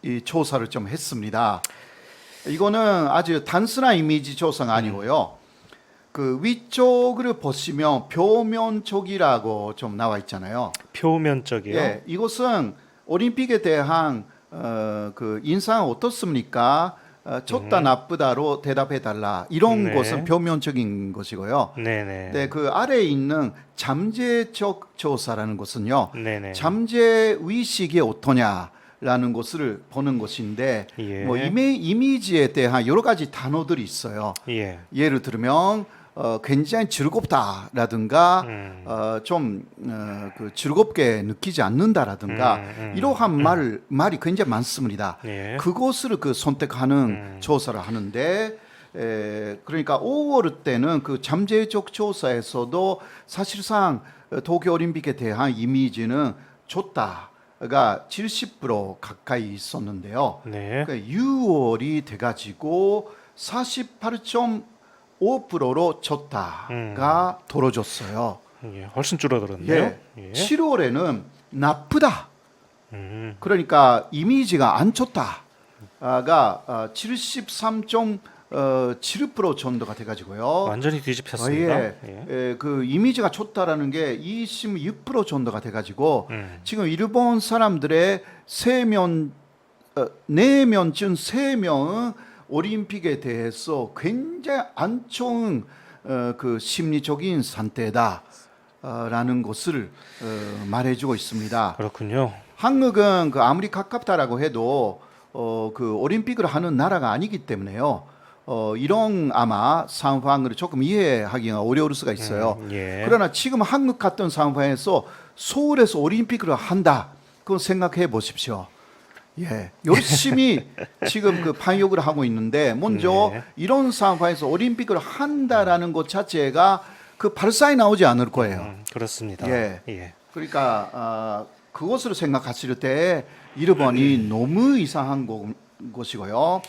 이 조사를 좀 했습니다. 이거는 아주 단순한 이미지 조사가 아니고요. 그 위쪽을 보시면 표면적이라고 좀 나와 있잖아요. 표면적이요. 예, 이것은 올림픽에 대한 그 인상 어떻습니까? 좋다 나쁘다로 대답해 달라. 이런 네. 것은 표면적인 것이고요. 네네. 네, 그 아래에 있는 잠재적 조사라는 것은요. 네네. 잠재 의식이 어떠냐라는 것을 보는 것인데 예. 뭐 이미지에 대한 여러 가지 단어들이 있어요. 예. 예를 들면 굉장히 즐겁다라든가 그 즐겁게 느끼지 않는다라든가 이러한 말이 굉장히 많습니다. 예. 그것을 그 선택하는 조사를 하는데 그러니까 5월 때는 그 잠재적 조사에서도 사실상 도쿄 올림픽에 대한 이미지는 좋다가 70% 가까이 있었는데요. 네. 그러니까 6월이 돼가지고 48.5%로 졌다가 떨어졌어요. 예. 훨씬 줄어들었네요. 예. 예. 7월에는 나쁘다. 음. 그러니까 이미지가 안 좋다가 73.7% 정도가 돼가지고요. 완전히 뒤집혔습니다. 예. 그 이미지가 좋다라는 게 26% 정도가 돼가지고 지금 일본 사람들의 4명 중 3명은 올림픽에 대해서 굉장히 안 좋은 그 심리적인 상태다라는 것을 말해주고 있습니다. 그렇군요. 한국은 그 아무리 가깝다라고 해도 그 올림픽을 하는 나라가 아니기 때문에요. 이런 아마 상황을 조금 이해하기가 어려울 수가 있어요. 예. 그러나 지금 한국 같은 상황에서 서울에서 올림픽을 한다. 그건 생각해 보십시오. 예, 열심히 지금 그 판역을 하고 있는데 먼저 네. 이런 상황에서 올림픽을 한다라는 것 자체가 그 발사에 나오지 않을 거예요. 그렇습니다. 예. 예. 그러니까 그것을 생각하실 때 일본이 너무 이상한 것이고요.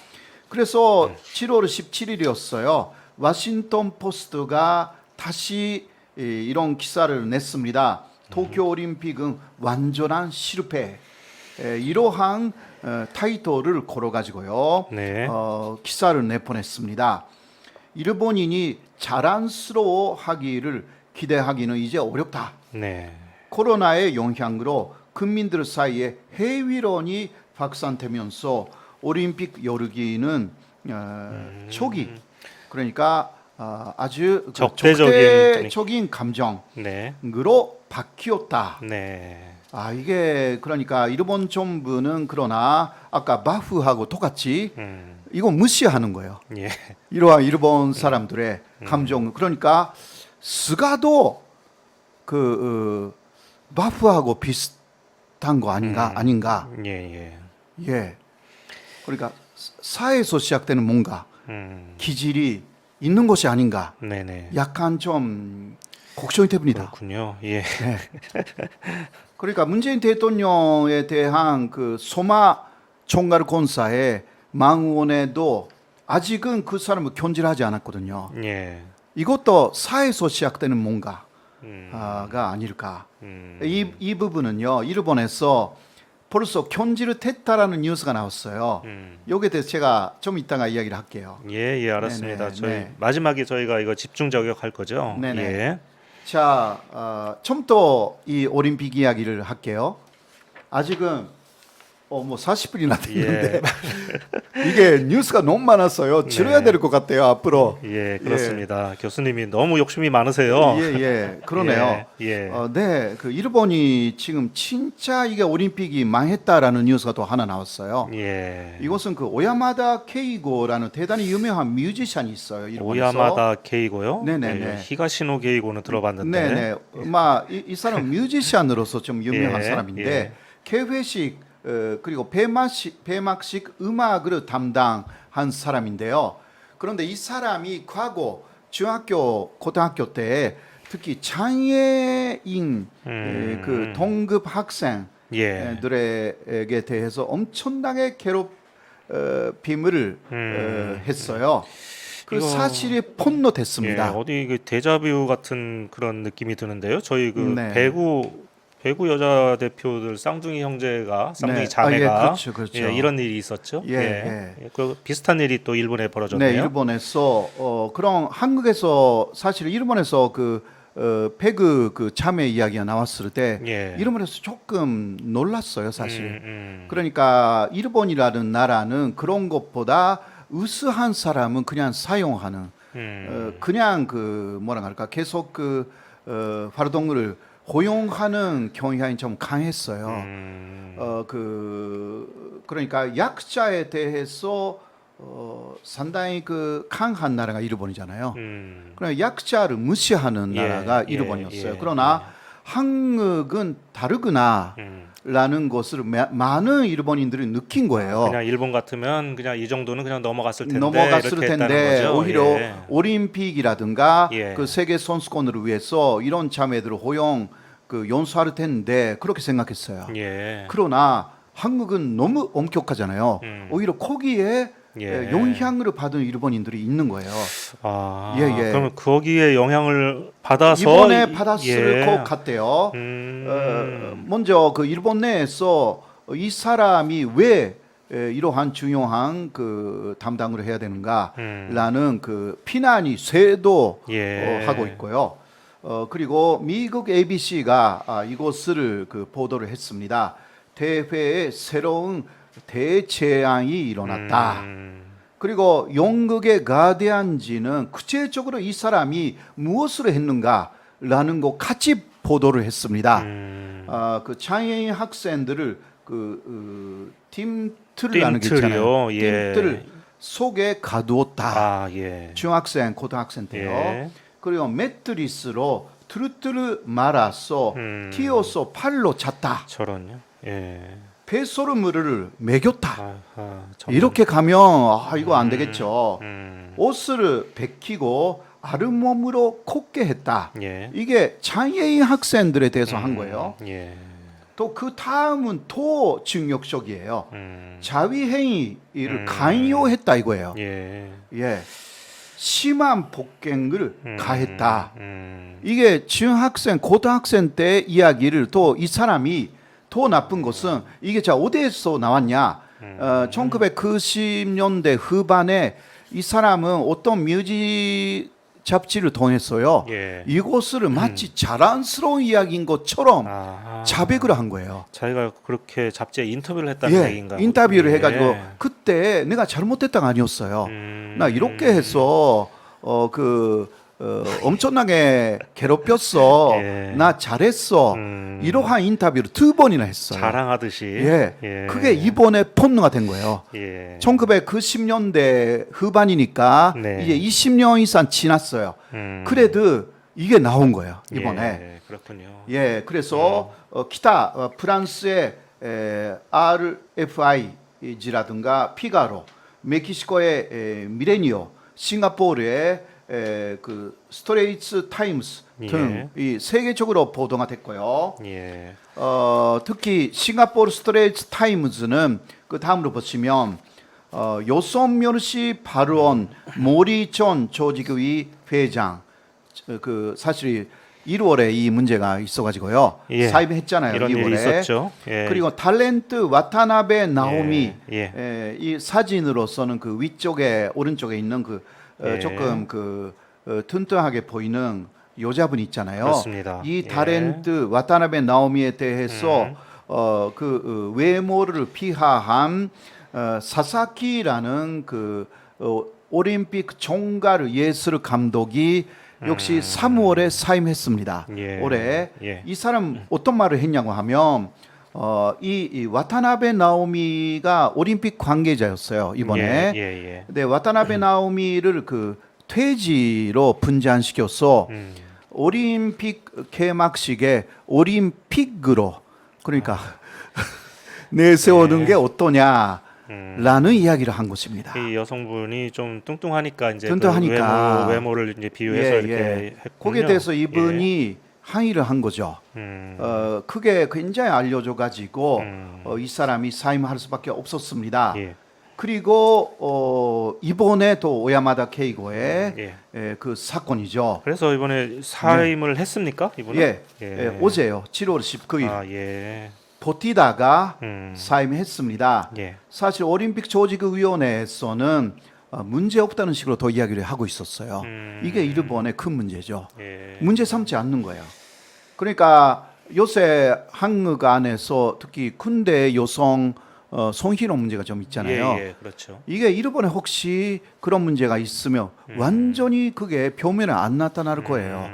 그래서 7월 17일이었어요. 워싱턴 포스트가 다시 이런 기사를 냈습니다. 도쿄 올림픽은 완전한 실패. 이러한 타이틀을 걸어가지고요. 네. 기사를 내보냈습니다. 일본인이 자랑스러워하기를 기대하기는 이제 어렵다. 네. 코로나의 영향으로 국민들 사이에 해위론이 확산되면서 올림픽 열기는 초기 그러니까 아주 그 적대적인 감정으로 네. 바뀌었다. 네. 아 이게 그러니까 일본 정부는 그러나 아까 바프하고 똑같이 이거 무시하는 거예요. 예. 이러한 일본 사람들의 감정 그러니까 스가도 그 바프하고 비슷한 거 아닌가? 예. 예. 그러니까 사에서 시작되는 뭔가 기질이 있는 것이 아닌가? 네네. 약간 좀 걱정이 됩니다. 그렇군요. 예. 네. 그러니까 문재인 대통령에 대한 그 소마 총괄 권사의 망원에도 아직은 그 사람을 견질하지 않았거든요. 예. 이것도 사에서 시작되는 뭔가가 아닐까. 이 부분은요 일본에서 벌써 견지를 됐다라는 뉴스가 나왔어요. 여기에 대해서 제가 좀 이따가 이야기를 할게요. 예, 알았습니다. 네네, 저희 네. 마지막에 저희가 이거 집중 저격할 거죠. 네네. 예. 자, 좀 더 이 올림픽 이야기를 할게요. 아직은 뭐 40분이나 됐는데 이게 뉴스가 너무 많았어요. 치러야 네. 될 것 같아요 앞으로. 예, 그렇습니다. 교수님이 너무 욕심이 많으세요. 예, 그러네요. 예. 네, 그 일본이 지금 진짜 이게 올림픽이 망했다라는 뉴스가 또 하나 나왔어요. 예. 이것은 그 오야마다 케이고라는 대단히 유명한 뮤지션이 있어요. 일본에서. 오야마다 게이고요. 네네네. 예, 히가시노 게이고는 들어봤는데. 네네. 이 사람 뮤지션으로서 좀 유명한 예, 사람인데 예. 개회식 그리고 폐막식 음악을 담당한 사람인데요. 그런데 이 사람이 과거 중학교, 고등학교 때 특히 장애인 그 동급 학생들에게 예. 대해서 엄청나게 비밀을 했어요. 그 이거- 사실이 폭로됐습니다. 예, 어디 그 데자뷰 같은 그런 느낌이 드는데요. 저희 그 네. 배구 여자 대표들 쌍둥이 형제가 쌍둥이 네. 자매가 그렇죠, 그렇죠. 예, 이런 일이 있었죠. 예. 그 비슷한 일이 또 일본에 벌어졌네요. 네, 일본에서 그럼 한국에서 사실 일본에서 배그 그 자매 이야기가 나왔을 때 예. 일본에서 조금 놀랐어요, 사실. 음. 그러니까 일본이라는 나라는 그런 것보다 으스한 사람은 그냥 사용하는 그냥 뭐라 할까 계속 활동을 허용하는 경향이 좀 강했어요. 그러니까 약자에 대해서 상당히 강한 나라가 일본이잖아요. 그러나 약자를 무시하는 예, 나라가 예, 일본이었어요. 예, 그러나 한국은 다르구나라는 것을 많은 일본인들이 느낀 거예요. 그냥 일본 같으면 그냥 이 정도는 그냥 넘어갔을 텐데 넘어갔을 이렇게 텐데 했다는 거죠. 오히려 예. 올림픽이라든가 예. 그 세계 선수권을 위해서 이런 자매들을 허용 연수할 텐데 그렇게 생각했어요. 예. 그러나 한국은 너무 엄격하잖아요. 오히려 거기에 예. 영향을 받은 일본인들이 있는 거예요. 아, 예, 예. 그러면 거기에 영향을 받아서 이번에 받았을 예. 것 같아요. 먼저 일본 내에서 이 사람이 왜 이러한 중요한 담당을 해야 되는가라는 비난이 쇄도 예. 하고 있고요. 그리고 미국 ABC가 이것을 보도를 했습니다. 대회에 새로운 대재앙이 일어났다. 그리고 영국의 가디언지는 구체적으로 이 사람이 무엇을 했는가라는 거 같이 보도를 했습니다. 장애인 학생들을 팀틀이라는 게 있잖아요. 팀틀이요? 예. 팀틀 속에 가두었다. 아, 예. 중학생, 고등학생 때요. 예. 그리고 매트리스로 트루트루 말아서 튀어서 팔로 잤다. 저런요. 예. 배소름물을 먹였다. 정말. 이렇게 가면 이거 안 되겠죠. 옷을 벗기고 아랫몸으로 걷게 했다. 예. 이게 장애인 학생들에 대해서 한 거예요. 예. 또 그 다음은 더 충격적이에요. 자위행위를 강요했다 이거예요. 예. 예. 심한 폭행을 가했다. 음. 이게 중학생, 고등학생 때 이야기를 또 이 사람이 더 나쁜 것은 이게 자 어디에서 나왔냐? 1990년대 후반에 이 사람은 어떤 뮤직 잡지를 통했어요. 예. 이것을 마치 자랑스러운 이야기인 것처럼 아. 자백을 한 거예요. 자기가 그렇게 잡지에 인터뷰를 했다는 얘기인가? 인터뷰를 예. 해가지고 그때 내가 잘못했다가 아니었어요. 나 이렇게 해서 엄청나게 괴롭혔어. 예. 나 잘했어. 이러한 인터뷰를 2번이나 했어요. 자랑하듯이. 예. 그게 이번에 폭로가 된 거예요. 예. 1990년대 후반이니까 네. 이제 20년 이상 지났어요. 그래도 이게 나온 거예요. 이번에. 예. 그렇군요. 예, 그래서 프랑스의 RFI지라든가 피가로, 멕시코의 미레니오, 싱가포르의 스트레이트 타임스 등 이 세계적으로 보도가 됐고요. 예. 특히 싱가포르 스트레이트 타임즈는 그 다음으로 보시면 여성 멸시 발언 모리존 조직의 회장 사실 1월에 이 문제가 있어가지고요. 예. 사임했잖아요. 이런 2월에. 일이 있었죠. 예. 그리고 탤런트 와타나베 나오미 예. 이 사진으로서는 위쪽에 오른쪽에 있는 예. 조금 튼튼하게 보이는 여자분 있잖아요. 그렇습니다. 이 예. 탤런트 와타나베 나오미에 대해서 외모를 피하한 사사키라는 올림픽 종갈 예술 감독이 역시 3월에 사임했습니다. 예. 올해 예. 이 사람 어떤 말을 했냐고 하면 이 와타나베 나오미가 올림픽 관계자였어요 이번에. 예. 근데 와타나베 나오미를 퇴지로 분장시켜서 올림픽 개막식에 올림픽으로 그러니까 내세우는 게 어떠냐라는 이야기를 한 것입니다. 이 여성분이 좀 뚱뚱하니까 이제 뚱뚱하니까. 외모를 이제 비유해서 이렇게 했군요. 거기에 대해서 이분이 항의를 한 거죠. 그게 굉장히 알려져 가지고 이 사람이 사임할 수밖에 없었습니다. 예. 그리고 이번에 또 오야마다 케이고의 예. 그 사건이죠. 그래서 이번에 사임을 했습니까? 이번에? 예, 어제요. 7월 19일 아, 예. 버티다가 사임했습니다. 예. 사실 올림픽 조직위원회에서는 문제 없다는 식으로 더 이야기를 하고 있었어요. 이게 일본의 큰 문제죠. 예. 문제 삼지 않는 거예요. 그러니까 요새 한국 안에서 특히 군대 여성 성희롱 문제가 좀 있잖아요. 예, 그렇죠. 이게 일본에 혹시 그런 문제가 있으면 완전히 그게 표면에 안 나타날 거예요.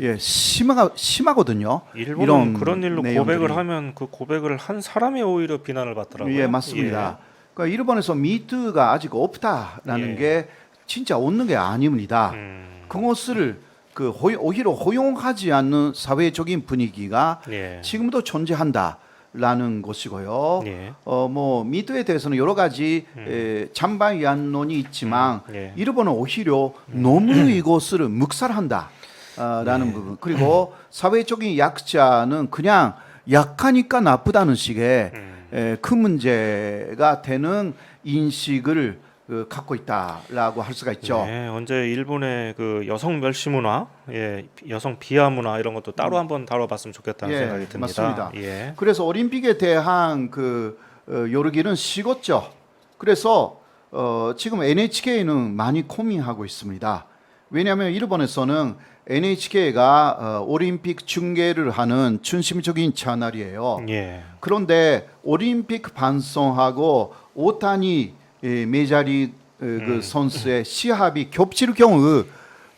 예, 심하거든요. 일본은 이런 그런 일로 내용들이. 고백을 하면 그 고백을 한 사람이 오히려 비난을 받더라고요. 예, 맞습니다. 그러니까 일본에서 미투가 아직 없다라는 예. 게 진짜 없는 게 아닙니다. 그것을 오히려 허용하지 않는 사회적인 분위기가 예. 지금도 존재한다라는 것이고요. 예. 뭐 미투에 대해서는 여러 가지 찬반이한론이 있지만 예. 일본은 오히려 너무 이것을 묵살한다. 라는 부분. 그리고 사회적인 약자는 그냥 약하니까 나쁘다는 식의 큰 문제가 되는 인식을 갖고 있다라고 할 수가 있죠. 네, 언제 일본의 그 여성 멸시 문화, 여성 비하 문화 이런 것도 따로 한번 다뤄봤으면 좋겠다는 생각이 듭니다. 맞습니다. 예. 그래서 올림픽에 대한 여러 길은 식었죠. 그래서 지금 NHK는 많이 고민하고 있습니다. 왜냐하면 일본에서는 NHK가 올림픽 중계를 하는 중심적인 채널이에요. 예. 그런데 올림픽 방송하고 오타니 메이저리그 그 선수의 시합이 겹칠 경우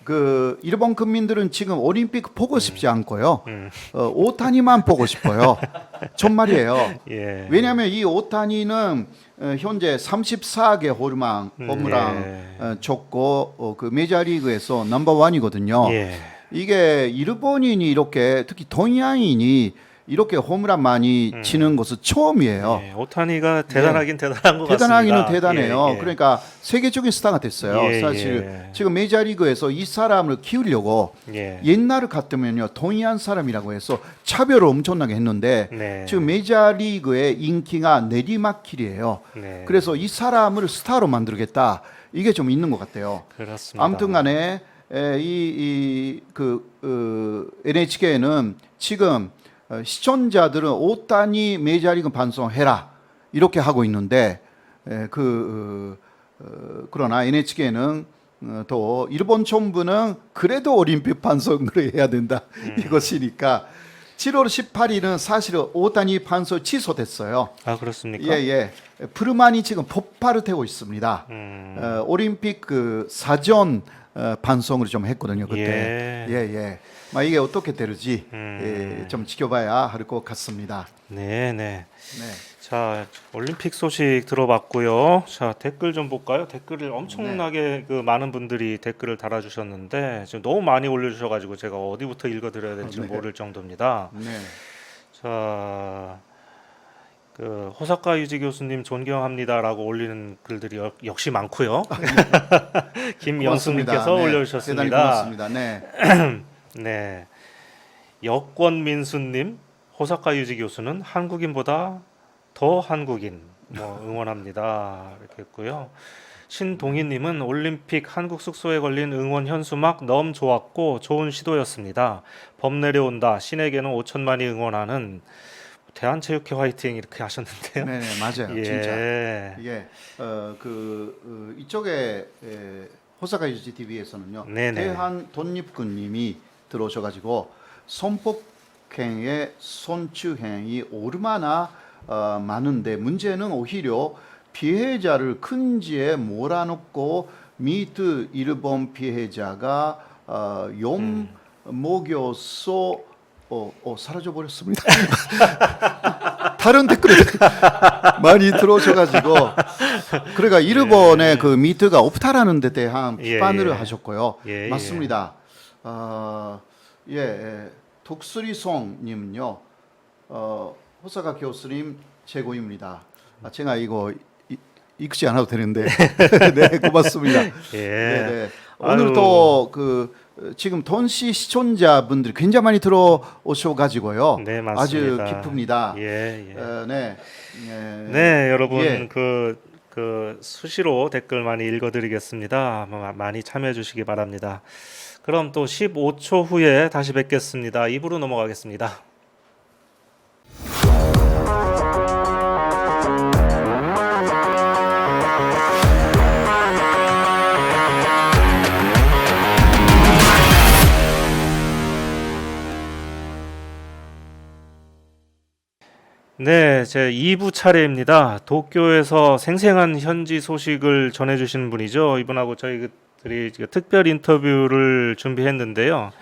그 일본 국민들은 지금 올림픽 보고 싶지 않고요. 오타니만 보고 싶어요. 정말이에요. 예. 왜냐하면 이 오타니는 현재 34개 홈런 쳤고 그 메이저리그에서 넘버원이거든요. 예. 이게 일본인이 이렇게 특히 동양인이 이렇게 홈런 많이 치는 것은 처음이에요. 예. 오타니가 대단하긴 대단한 것 같습니다. 대단하기는 대단해요. 예, 예. 그러니까 세계적인 스타가 됐어요. 예, 사실 예. 지금 메이저리그에서 이 사람을 키우려고 예. 옛날 같으면요 동의한 사람이라고 해서 차별을 엄청나게 했는데 네. 지금 메이저리그의 인기가 내리막길이에요. 네. 그래서 이 사람을 스타로 만들겠다 이게 좀 있는 것 같아요. 그렇습니다. 아무튼간에 NHK는 지금 시청자들은 오타니 메이저리그 방송해라 이렇게 하고 있는데 그러나 NHK는 또 일본 정부는 그래도 올림픽 방송을 해야 된다 이것이니까 7월 18일은 사실은 오타니 방송 취소됐어요. 아, 그렇습니까? 예. 불만이 지금 폭발을 되고 있습니다. 올림픽 그 사전 방송을 좀 했거든요 그때. 예. 막 이게 어떻게 되는지 좀 지켜봐야 할 것 같습니다. 네. 네. 자, 올림픽 소식 들어봤고요. 자, 댓글 좀 볼까요? 댓글을 엄청나게 그 많은 분들이 댓글을 달아주셨는데 지금 너무 많이 올려주셔가지고 제가 어디부터 읽어드려야 될지 모를 정도입니다. 네. 자, 그 호사카 유지 교수님 존경합니다라고 올리는 글들이 역시 많고요. 김영수님께서 고맙습니다. 네. 올려주셨습니다. 대단히 고맙습니다. 네. 네, 여권민수님, 호사카 유지 교수는 한국인보다 더 한국인 응원합니다 이렇게 했고요. 신동희님은 올림픽 한국 숙소에 걸린 응원 현수막 너무 좋았고 좋은 시도였습니다. 범 내려온다. 신에게는 5천만이 응원하는 대한체육회 화이팅 이렇게 하셨는데요. 네, 맞아요. 예. 진짜. 이게 이쪽에 호사카 유지 TV에서는요. 네네. 대한 독립군님이 들어오셔가지고 성폭행의 손주행이 얼마나 많은데 문제는 오히려 피해자를 큰지에 몰아넣고 미투 일본 피해자가 용 목요소 사라져 버렸습니다. 다른 댓글이 많이 들어오셔가지고 그러니까 일본의 그 미투가 없다라는 데 대한 비판을 하셨고요. 맞습니다. 독수리송님은요. 호사카 교수님 최고입니다. 제가 이거 읽지 않아도 되는데 네 고맙습니다. 네. 오늘 또 지금 돈시 시청자분들이 굉장히 많이 들어오셔가지고요. 네, 아주 맞습니다. 기쁩니다. 네, 네, 여러분 예. 그 그 수시로 댓글 많이 읽어드리겠습니다. 많이 참여해 주시기 바랍니다. 그럼 또 15초 후에 다시 뵙겠습니다. 입으로 넘어가겠습니다. 네, 제 2부 차례입니다. 도쿄에서 생생한 현지 소식을 전해주시는 분이죠. 이분하고 저희들이 특별 인터뷰를 준비했는데요.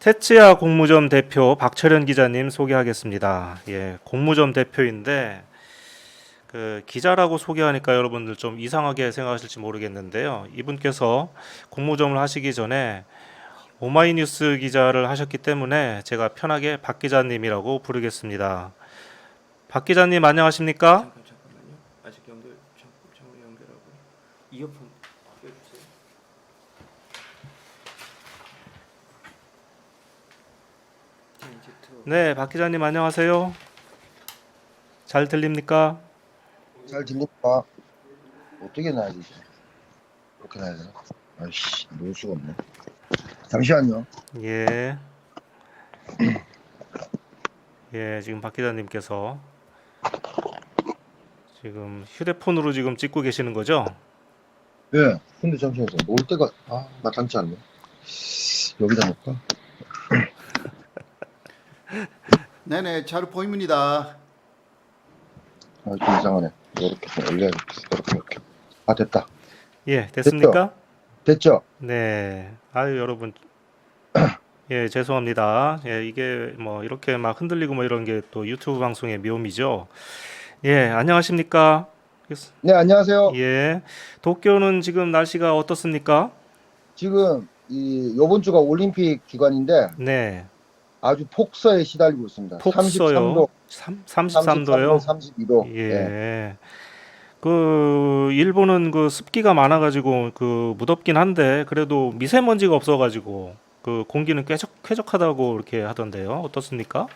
테츠야 공무점 대표 박철현 기자님 소개하겠습니다. 예, 공무점 대표인데 그 기자라고 소개하니까 여러분들 좀 이상하게 생각하실지 모르겠는데요. 이분께서 공무점을 하시기 전에 오마이뉴스 기자를 하셨기 때문에 제가 편하게 박 기자님이라고 부르겠습니다. 박 기자님 안녕하십니까? 잠깐만요. 아직 잠깐 연결하고 이어폰 껴주세요. 이제 네, 박 기자님 안녕하세요. 잘 들립니까? 잘 들립니까? 어떻게 놔야 되지? 이렇게 놔야 되나? 아이씨, 놓을 수가 없네. 잠시만요. 예. 예, 지금 박 기자님께서 지금 휴대폰으로 지금 찍고 계시는 거죠? 예. 근데 잠시만요. 놓을 데가 마땅치 않네. 여기다 놓을까? 네네, 잘 보입니다. 좀 이상하네. 이렇게 좀 올려야겠다. 이렇게. 됐다. 예, 됐습니까? 됐죠? 네. 아유, 여러분. 예, 죄송합니다. 예, 이게 뭐 이렇게 막 흔들리고 뭐 이런 게 또 유튜브 방송의 묘미죠. 예, 안녕하십니까? 네, 안녕하세요. 예. 도쿄는 지금 날씨가 어떻습니까? 지금 요번 주가 올림픽 기간인데 네. 아주 폭서에 시달리고 있습니다. 폭서요. 33도요. 32도. 예. 그 일본은 그 습기가 많아가지고 그 무덥긴 한데 그래도 미세먼지가 없어가지고 그 공기는 쾌적하다고 이렇게 하던데요. 어떻습니까?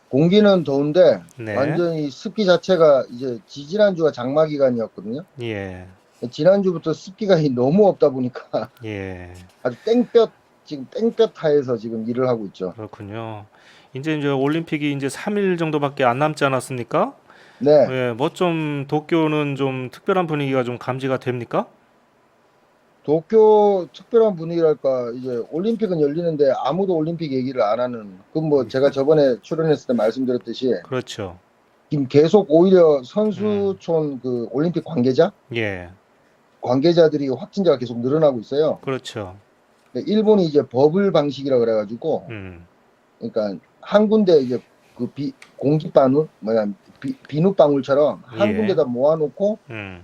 공기는 더운데 네. 완전히 습기 자체가 이제 지지난주가 장마 기간이었거든요. 예. 지난주부터 습기가 너무 없다 보니까 예. 아주 지금 땡볕 하에서 지금 일을 하고 있죠. 그렇군요. 이제 올림픽이 이제 3일 정도밖에 안 남지 않았습니까? 네. 예, 뭐 좀 도쿄는 좀 특별한 분위기가 좀 감지가 됩니까? 도쿄 특별한 분위기랄까 이제 올림픽은 열리는데 아무도 올림픽 얘기를 안 하는 그건 뭐 제가 저번에 출연했을 때 말씀드렸듯이 그렇죠. 지금 계속 오히려 선수촌 그 올림픽 예. 관계자들이 확진자가 계속 늘어나고 있어요. 그렇죠. 근데 일본이 이제 버블 방식이라 그래가지고 그러니까 한 군데 이제 그 공기방울 비눗방울처럼 한 예. 군데다 모아놓고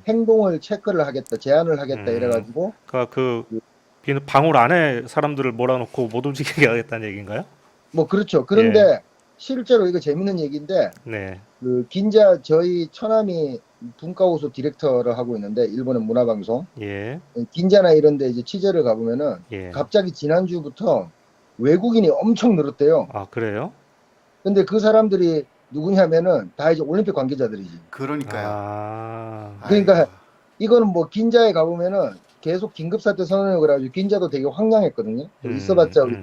행동을 체크를 하겠다, 제한을 하겠다 이래가지고 그러니까 그 방울 안에 사람들을 몰아놓고 못 움직이게 하겠다는 얘기인가요? 뭐 그렇죠. 그런데 실제로 이거 재밌는 얘기인데 네. 그 긴자 저희 처남이 분과호소 디렉터를 하고 있는데 일본의 문화방송 예. 긴자나 이런데 이제 취재를 가보면은 예. 갑자기 지난주부터 외국인이 엄청 늘었대요. 아, 그래요? 근데 그 사람들이 누구냐면은 다 이제 올림픽 관계자들이지. 그러니까요. 아, 그러니까 아이고. 이거는 뭐 긴자에 가보면은 계속 긴급사태 선언을 그래가지고 긴자도 되게 황량했거든요. 있어봤자 우리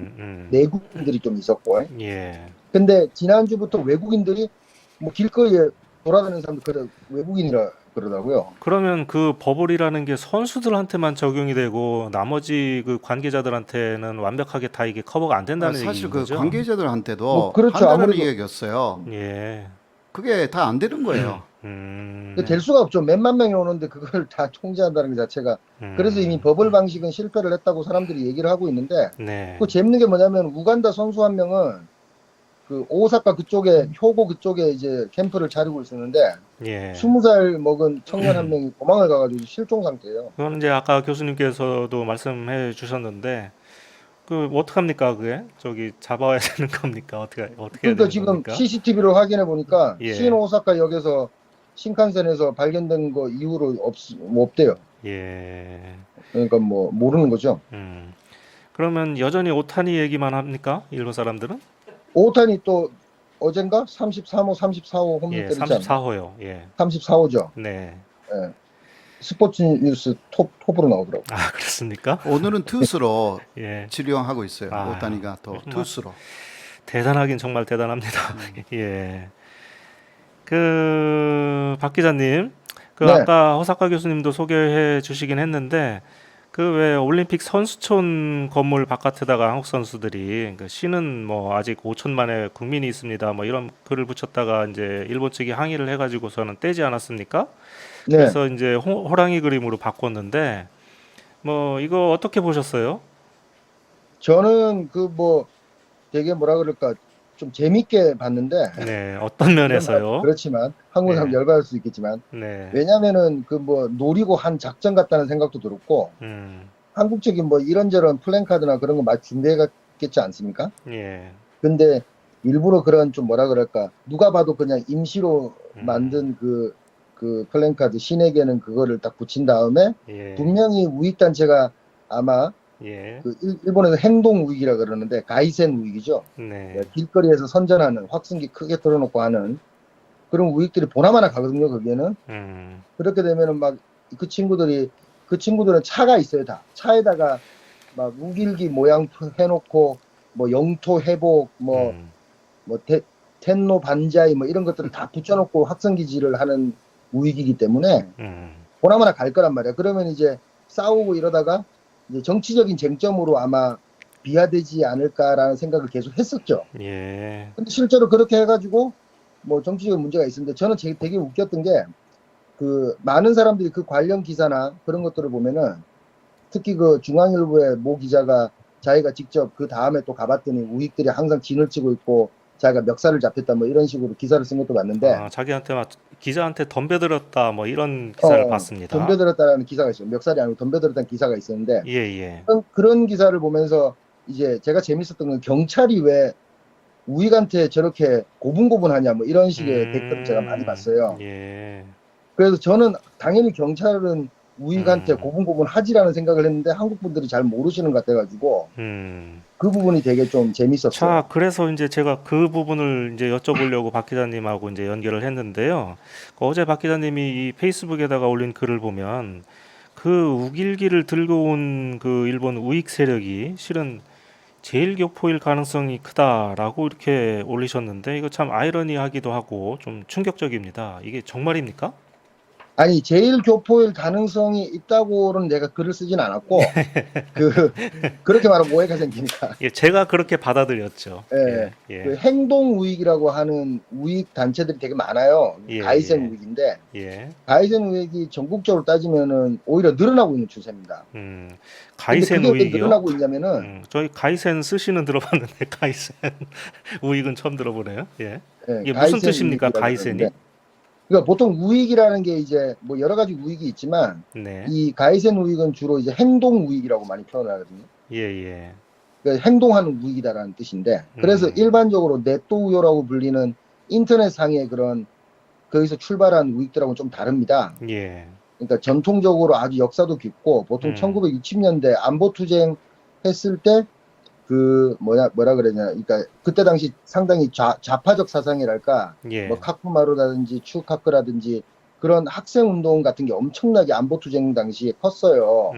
내국인들이 좀 있었고. 예. 근데 지난주부터 외국인들이 뭐 길거리에 돌아다니는 사람들 외국인이라 그러더라고요. 그러면 그 버블이라는 게 선수들한테만 적용이 되고 나머지 그 관계자들한테는 완벽하게 다 이게 커버가 안 된다는 사실 얘기인 그 거죠? 관계자들한테도 뭐 그렇죠. 한다는 아무래도 얘기였어요. 예. 그게 다 안 되는 거예요. 근데 될 수가 없죠. 몇만 명이 오는데 그걸 다 통제한다는 것 자체가. 그래서 이미 버블 방식은 실패를 했다고 사람들이 얘기를 하고 있는데 네. 그 재밌는 게 뭐냐면 우간다 선수 한 명은 그 오사카 그쪽에 효고 그쪽에 이제 캠프를 차리고 있었는데 예. 20살 먹은 청년 한 명이 도망을 가가지고 실종 상태예요. 그건 이제 아까 교수님께서도 말씀해 주셨는데 그 어떡합니까 그게? 저기 잡아야 되는 겁니까? 어떻게 해야 그러니까 되는 지금 겁니까? CCTV로 확인해 보니까 예. 신 오사카역에서 신칸센에서 발견된 거 이후로 없대요. 예. 그러니까 뭐 모르는 거죠. 그러면 여전히 오타니 얘기만 합니까? 일본 사람들은? 오타니 또 어젠가 33호, 34호 홈런 예, 때리지 않나요? 34호요. 예. 34호죠. 네. 예, 스포츠 뉴스 톱으로 나오더라고요. 아, 그렇습니까? 오늘은 투수로 예. 치료하고 있어요. 아, 오타니가 또 정말. 투수로. 대단하긴 정말 대단합니다. 예. 박 기자님, 네. 아까 허사카 교수님도 소개해 주시긴 했는데, 왜 올림픽 선수촌 건물 바깥에다가 한국 선수들이 쉬는 뭐 아직 5천만의 국민이 있습니다. 뭐 이런 글을 붙였다가 이제 일본 측이 항의를 해가지고서는 떼지 않았습니까? 네. 그래서 이제 호랑이 그림으로 바꿨는데, 뭐 이거 어떻게 보셨어요? 저는 되게 뭐라 그럴까 좀 재밌게 봤는데 네, 어떤 면에서요? 그렇지만 한국 사람 네. 열받을 수 있겠지만 네, 왜냐면은 노리고 한 작전 같다는 생각도 들었고 한국 측이 뭐 이런저런 플랜카드나 그런 거 많이 준비해갔겠지 않습니까? 예, 근데 일부러 그런 좀 뭐라 그럴까 누가 봐도 그냥 임시로 만든 그 플랜카드 신에게는 그거를 딱 붙인 다음에 예, 분명히 우익 단체가 아마 예, 일본에서 행동 우익이라 그러는데 가이센 우익이죠. 네, 길거리에서 선전하는 확성기 크게 틀어놓고 하는 그런 우익들이 보나마나 가거든요. 거기에는 그렇게 되면은 막 그 친구들은 차가 있어요. 다 차에다가 막 우길기 모양 해놓고 뭐 영토 회복 뭐 텐노 반자이 뭐 이런 것들을 다 붙여놓고 확성기지를 하는 우익이기 때문에 보나마나 갈 거란 말이야. 그러면 이제 싸우고 이러다가 이제 정치적인 쟁점으로 아마 비화되지 않을까라는 생각을 계속 했었죠. 예, 근데 실제로 그렇게 해가지고 뭐 정치적인 문제가 있었는데 저는 되게 웃겼던 게 많은 사람들이 그 관련 기사나 그런 것들을 보면은 특히 그 중앙일보의 모 기자가 자기가 직접 그 다음에 또 가봤더니 우익들이 항상 진을 치고 있고 자기가 멱살을 잡혔다 뭐 이런 식으로 기사를 쓴 것도 봤는데 자기한테 기자한테 덤벼들었다 뭐 이런 기사를 봤습니다. 덤벼들었다는 기사가 있어요. 멱살이 아니고 덤벼들었다는 기사가 있었는데 예, 예, 그런 기사를 보면서 이제 제가 재밌었던 건 경찰이 왜 우익한테 저렇게 고분고분하냐 뭐 이런 식의 댓글을 제가 많이 봤어요. 예, 그래서 저는 당연히 경찰은 우익한테 고분고분하지라는 생각을 했는데 한국 분들이 잘 모르시는 것 같아가지고 그 부분이 되게 좀 재밌었어요. 자, 그래서 이제 제가 그 부분을 이제 여쭤보려고 박 기자님하고 이제 연결을 했는데요. 어제 박 기자님이 이 페이스북에다가 올린 글을 보면 그 우길기를 들고 온 그 일본 우익 세력이 실은 제일교포일 가능성이 크다라고 이렇게 올리셨는데 이거 참 아이러니하기도 하고 좀 충격적입니다. 이게 정말입니까? 아니 제일 교포일 가능성이 있다고는 내가 글을 쓰진 않았고 그렇게 말하면 오해가 생기니까 예, 제가 그렇게 받아들였죠. 예, 예, 그 행동 우익이라고 하는 우익 단체들이 되게 많아요. 예, 가이센 예. 우익인데 예. 가이센 우익이 전국적으로 따지면은 오히려 늘어나고 있는 추세입니다. 근데 가이센 그게 왜 우익이요? 늘어나고 있냐면은 저희 가이센 쓰시는 들어봤는데 가이센 우익은 처음 들어보네요. 예. 예, 이게 무슨 가이센 뜻입니까? 우익이라고 가이센이? 그러는데 그러니까 보통 우익이라는 게 이제 뭐 여러 가지 우익이 있지만 네. 이 가이센 우익은 주로 이제 행동 우익이라고 많이 표현하거든요. 예, 예. 그러니까 행동하는 우익이다라는 뜻인데 그래서 일반적으로 네토 우요라고 불리는 인터넷상의 그런 거기서 출발한 우익들하고는 좀 다릅니다. 예. 그러니까 전통적으로 아주 역사도 깊고 보통 1960년대 안보 투쟁 했을 때 뭐라 그러냐 그러니까 그때 당시 상당히 좌파적 사상이랄까 예. 뭐 카쿠마루라든지 추카크라든지 그런 학생 운동 같은 게 엄청나게 안보 투쟁 당시에 컸어요.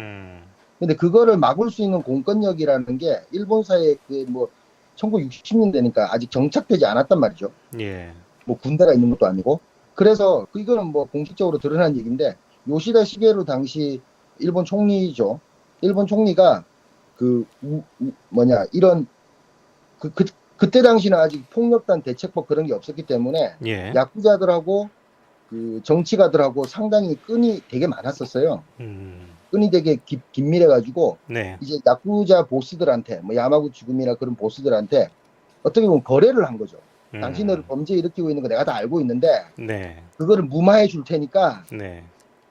근데 그거를 막을 수 있는 공권력이라는 게 일본 사회에 뭐 1960년대니까 아직 정착되지 않았단 말이죠. 예. 뭐 군대가 있는 것도 아니고. 그래서 이거는 뭐 공식적으로 드러난 얘기인데 요시다 시게루 당시 일본 총리죠. 일본 총리가 이런 그때 당시는 아직 폭력단 대책법 그런 게 없었기 때문에 예. 야쿠자들하고 정치가들하고 상당히 끈이 되게 많았었어요. 끈이 되게 긴밀해가지고 네. 이제 야쿠자 보스들한테 뭐 야마구치구미나 그런 보스들한테 어떻게 보면 거래를 한 거죠. 당신들 범죄 일으키고 있는 거 내가 다 알고 있는데 네. 그거를 무마해 줄 테니까 네.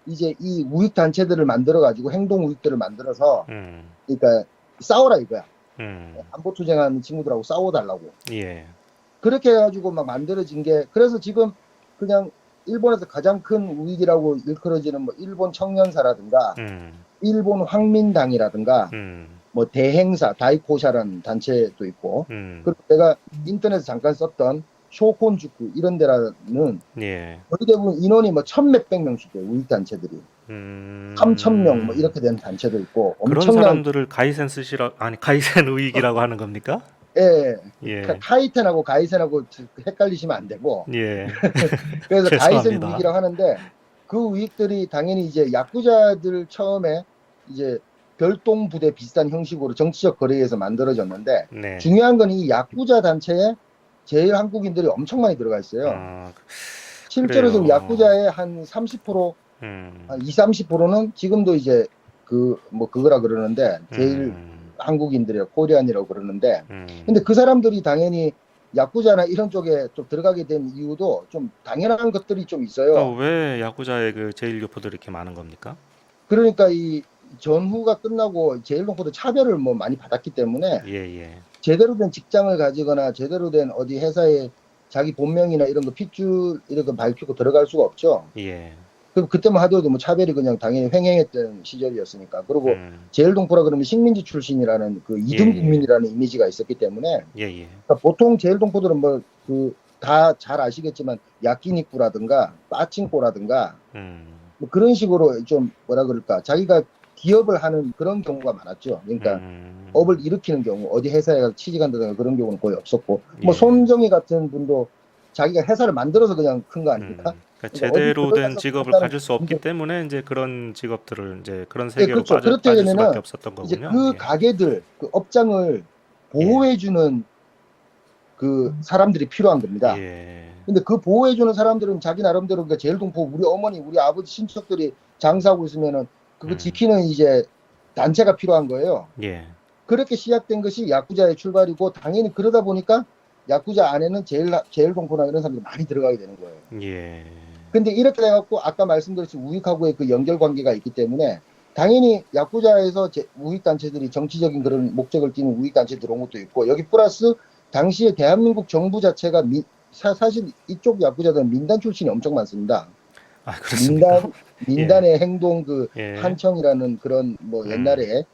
이제 이 우익 단체들을 만들어 가지고 행동 우익들을 만들어서 그러니까 싸워라 이거야. 안보 투쟁하는 친구들하고 싸워달라고. 예. 그렇게 해가지고 막 만들어진 게 그래서 지금 그냥 일본에서 가장 큰 우익이라고 일컬어지는 뭐 일본 청년사라든가 일본 황민당이라든가 뭐 대행사 다이코샤라는 단체도 있고 그리고 내가 인터넷에 잠깐 썼던 쇼콘주쿠 이런 데라는 예. 거의 대부분 인원이 뭐 천 몇백 명씩 돼요. 우익 단체들이. 3,000명 뭐 이렇게 되는 단체도 있고 그런 엄청난 사람들을 가이센 쓰시라 아니 가이센 우익이라고 하는 겁니까? 예, 예. 카이센하고 가이센하고 헷갈리시면 안 되고 예. 그래서 가이센 죄송합니다. 우익이라고 하는데 그 우익들이 당연히 이제 야쿠자들 처음에 이제 별동 부대 비슷한 형식으로 정치적 거래에서 만들어졌는데 네. 중요한 건 이 야쿠자 단체에 제일 한국인들이 엄청 많이 들어가 있어요. 아, 실제로 지금 그래요. 야쿠자의 한 30%, 한 2, 30%는 지금도 이제 그 뭐 그거라 그러는데 제일 한국인들이라고 코리안이라고 그러는데 근데 그 사람들이 당연히 야쿠자나 이런 쪽에 좀 들어가게 된 이유도 좀 당연한 것들이 좀 있어요. 왜 야구자의 그 제일교포들이 이렇게 많은 겁니까? 그러니까 이 전후가 끝나고 제일동포도 차별을 뭐 많이 받았기 때문에 예, 예. 제대로 된 직장을 가지거나 제대로 된 어디 회사에 자기 본명이나 이런 거 핏줄 이런 거 밝히고 들어갈 수가 없죠. 예. 그럼 그때만 하더라도 뭐 차별이 그냥 당연히 횡행했던 시절이었으니까. 그리고 제일동포라 그러면 식민지 출신이라는 그 이등 국민이라는 이미지가 있었기 때문에 예, 예. 그러니까 보통 제일동포들은 뭐 그 다 잘 아시겠지만 야끼니쿠라든가 빠칭코라든가 뭐 그런 식으로 좀 뭐라 그럴까 자기가 기업을 하는 그런 경우가 많았죠. 그러니까 업을 일으키는 경우 어디 회사에 가서 취직한다든가 그런 경우는 거의 없었고 뭐 예. 손정희 같은 분도 자기가 회사를 만들어서 그냥 큰 거 아닙니까? 그러니까 그러니까 제대로 어디 된 들어가서 직업을 일단은 가질 수 없기 이제 때문에 이제 그런 직업들을 이제 그런 예, 세계로 그렇죠. 그럴 빠질 수밖에 때에는 없었던 이제 거군요. 그 예. 가게들 그 업장을 보호해주는 그 사람들이 필요한 겁니다. 예. 근데 그 보호해주는 사람들은 자기 나름대로 그러니까 제일동포 우리 어머니 우리 아버지 친척들이 장사하고 있으면은 그거 지키는 이제 단체가 필요한 거예요. 예. 그렇게 시작된 것이 야쿠자의 출발이고 당연히 그러다 보니까 야쿠자 안에는 제일동포나 이런 사람들이 많이 들어가게 되는 거예요. 예. 근데 이렇게 돼갖고 아까 말씀드렸듯이 우익하고의 그 연결관계가 있기 때문에 당연히 야쿠자에서 우익단체들이 정치적인 그런 목적을 띠는 우익단체 들어온 것도 있고 여기 플러스 당시에 대한민국 정부 자체가 사실 이쪽 야쿠자들은 민단 출신이 엄청 많습니다. 아, 그렇습니까? 민단의 행동 그 예. 한청이라는 그런 뭐 옛날에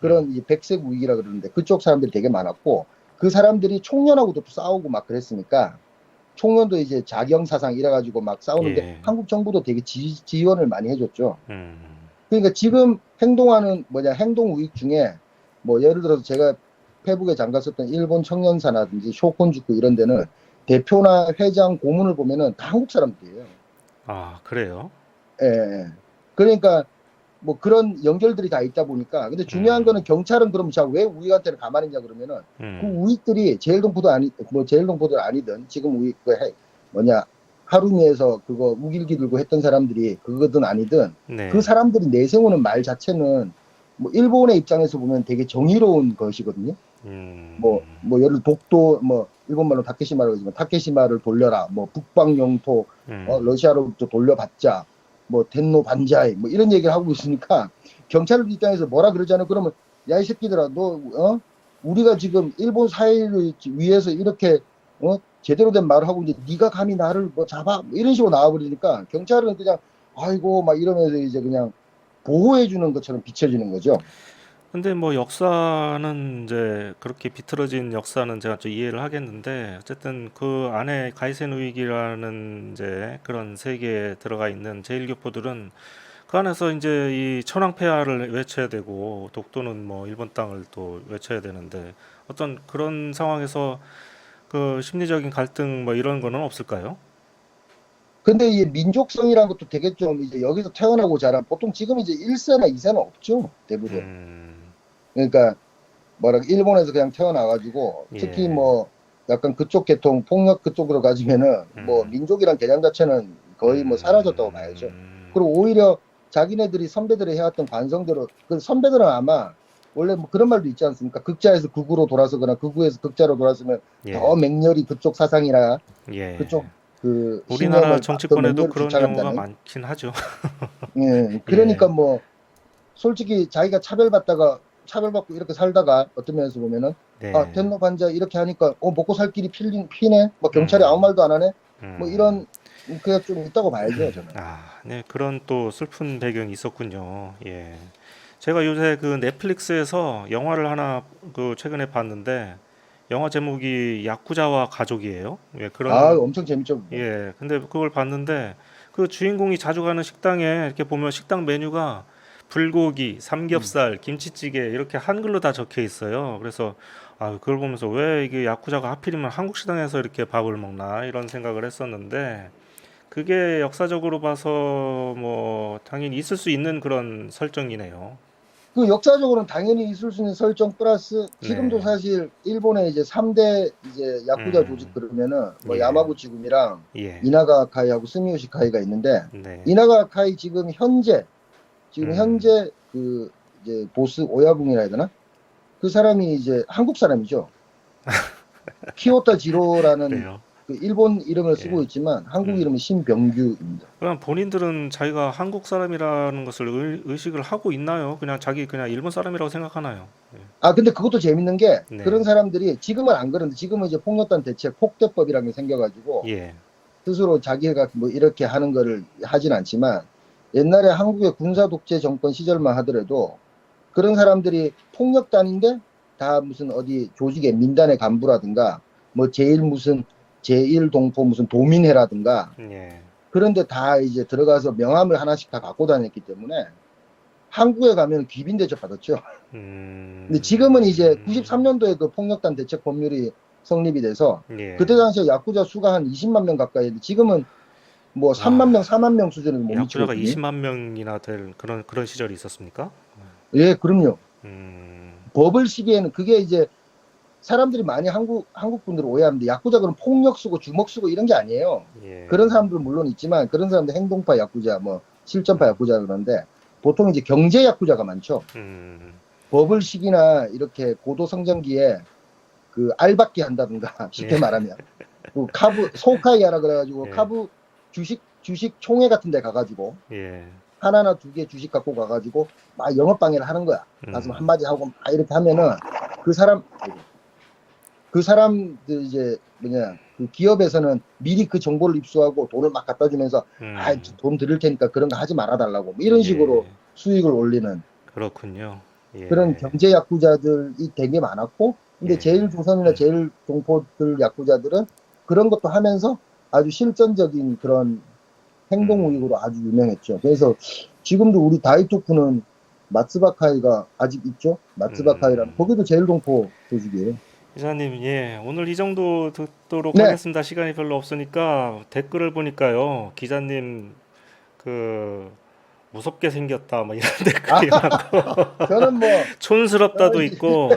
그런 이제 백색 우익이라 그러는데 그쪽 사람들이 되게 많았고 그 사람들이 총련하고도 싸우고 막 그랬으니까 총련도 이제 자경사상 이래가지고 막 싸우는데 예. 한국 정부도 되게 지원을 많이 해줬죠. 그러니까 지금 행동하는 행동 우익 중에 뭐 예를 들어서 제가 페북에 잠깐 썼던 일본 청년사라든지 쇼콘주쿠 이런 데는 대표나 회장 고문을 보면은 다 한국 사람들이에요. 아, 그래요? 예. 그러니까 뭐 그런 연결들이 다 있다 보니까 근데 중요한 거는 경찰은 그럼 자 왜 우익한테는 가만히 있냐 그러면은 그 우익들이 제일동포들 아니든 지금 우익 하루미에서 그거 우길기 들고 했던 사람들이 그거든 아니든 네. 그 사람들이 내세우는 말 자체는 뭐 일본의 입장에서 보면 되게 정의로운 것이거든요. 뭐 예를 들어 독도 뭐 일본말로 타케시마라고 하지만 타케시마를 돌려라 뭐 북방 영토 러시아로부터 돌려받자 뭐 텐노 반자이 뭐 이런 얘기를 하고 있으니까 경찰 입장에서 뭐라 그러잖아요. 그러면 야 이 새끼들아 너 우리가 지금 일본 사회를 위해서 이렇게 제대로 된 말을 하고 이제 네가 감히 나를 뭐 잡아 뭐 이런 식으로 나와버리니까 경찰은 그냥 아이고 막 이러면서 이제 그냥 보호해 주는 것처럼 비춰지는 거죠. 근데 뭐 역사는 이제 그렇게 비틀어진 역사는 제가 좀 이해를 하겠는데 어쨌든 그 안에 가이센 우익이라는 이제 그런 세계에 들어가 있는 제일교포들은 그 안에서 이제 이 천황폐하를 외쳐야 되고 독도는 뭐 일본 땅을 또 외쳐야 되는데 어떤 그런 상황에서 그 심리적인 갈등 뭐 이런 거는 없을까요? 근데 이 민족성이라는 것도 되게 좀 이제 여기서 태어나고 자란 보통 지금 이제 1세나 2세는 없죠 대부분. 그러니까 일본에서 그냥 태어나가지고 특히 예. 뭐 약간 그쪽 계통 폭력 그쪽으로 가지면은 뭐 민족이란 개념 자체는 거의 뭐 사라졌다고 봐야죠. 그리고 오히려 자기네들이 선배들이 해왔던 관성대로 그 선배들은 아마 원래 뭐 그런 말도 있지 않습니까? 극자에서 극우로 돌아서거나 극우에서 극자로 돌아서면 더 맹렬히 그쪽 사상이나 예. 그쪽 그 우리나라 신념을 정치권에도 맹렬히 그런 경우가 주창한다는. 많긴 하죠. 예, 그러니까 뭐 솔직히 자기가 차별받고 이렇게 살다가 어떤 면에서 보면은 네. 텐노 반자 이렇게 하니까 먹고 살 길이 피네 뭐 경찰이 아무 말도 안 하네 뭐 이런 그게 좀 있다고 봐야죠 저는. 네, 그런 또 슬픈 배경이 있었군요. 예. 제가 요새 그 넷플릭스에서 영화를 하나 그 최근에 봤는데 영화 제목이 야쿠자와 가족이에요. 예, 그런 아, 엄청 재밌죠. 그거. 예, 근데 그걸 봤는데 그 주인공이 자주 가는 식당에 이렇게 보면 식당 메뉴가 불고기, 삼겹살, 김치찌개 이렇게 한글로 다 적혀 있어요. 그래서 아, 그걸 보면서 왜 이게 야쿠자가 하필이면 한국 식당에서 이렇게 밥을 먹나 이런 생각을 했었는데 그게 역사적으로 봐서 뭐 당연히 있을 수 있는 그런 설정이네요. 그 역사적으로는 당연히 있을 수 있는 설정 플러스 지금도 네. 사실 일본의 이제 3대 이제 야쿠자 조직 그러면은 뭐 예. 야마구치군이랑 예. 이나가 아카이하고 스미요시 카이가 있는데 네. 이나가 아카이 지금 현재 음. 그 이제 보스 오야붕이라 해야 되나? 그 사람이 이제 한국 사람이죠. 키오타 지로라는 그래요. 그 일본 이름을 쓰고 예. 있지만 한국 음. 이름은 신병규입니다. 그럼 본인들은 자기가 한국 사람이라는 것을 의식을 하고 있나요? 그냥 자기 그냥 일본 사람이라고 생각하나요? 예. 아 근데 그것도 재밌는 게 네. 그런 사람들이 지금은 안 그런데 지금은 이제 폭력단 대책 폭대법이라는 게 생겨가지고 예. 스스로 자기가 뭐 이렇게 하는 거를 하진 않지만 옛날에 한국의 군사 독재 정권 시절만 하더라도 그런 사람들이 폭력단인데 다 무슨 어디 조직의 민단의 간부라든가 뭐 제일 무슨 제1동포 무슨 도민회라든가 예. 그런데 다 이제 들어가서 명함을 하나씩 다 갖고 다녔기 때문에 한국에 가면 귀빈 대접 받았죠. 근데 지금은 이제 93년도에 그 폭력단 대책 법률이 성립이 돼서 예. 그때 당시에 야쿠자 수가 한 20만 명 가까이 지금은 뭐 3만 명, 4만 명 수준을 못 야쿠자가 미치거든요. 20만 명이나 될 그런 시절이 있었습니까? 예, 그럼요. 음. 버블 시기에는 그게 이제 사람들이 많이 한국 분들을 오해하는데 야쿠자 그런 폭력 쓰고 주먹 쓰고 이런 게 아니에요. 예. 그런 사람들은 물론 있지만 그런 사람들 행동파 야쿠자 뭐 실전파 야쿠자 그러는데 보통 이제 경제 야쿠자가 많죠. 버블 시기나 이렇게 고도 성장기에 그 알박기 한다든가 쉽게 예. 말하면 그 카부 소카이하라 그래가지고 예. 카부 주식 총회 같은 데 가가지고 예. 하나나 두 개 주식 갖고 가가지고 막 영업 방해를 하는 거야. 가서 한마디 하고 막 이렇게 하면은 그 사람들 이제 뭐냐 그 기업에서는 미리 그 정보를 입수하고 돈을 막 갖다 주면서 아, 돈 드릴 테니까 그런 거 하지 말아 달라고 뭐 이런 식으로 예. 수익을 올리는 그렇군요. 예. 그런 경제 야쿠자들이 되게 많았고 근데 예. 제일 조선이나 제일 동포들 야쿠자들은 그런 것도 하면서 아주 실전적인 그런 행동 우익으로 아주 유명했죠. 그래서 지금도 우리 다이토쿠는 마츠바카이가 아직 있죠. 마츠바카이라는 거기도 제일 동포 조직이에요. 기자님, 예, 오늘 이 정도 듣도록 네. 하겠습니다. 시간이 별로 없으니까 댓글을 보니까요, 기자님 그 무섭게 생겼다, 뭐 이런 댓글이 많고 저는 뭐 촌스럽다도 있고,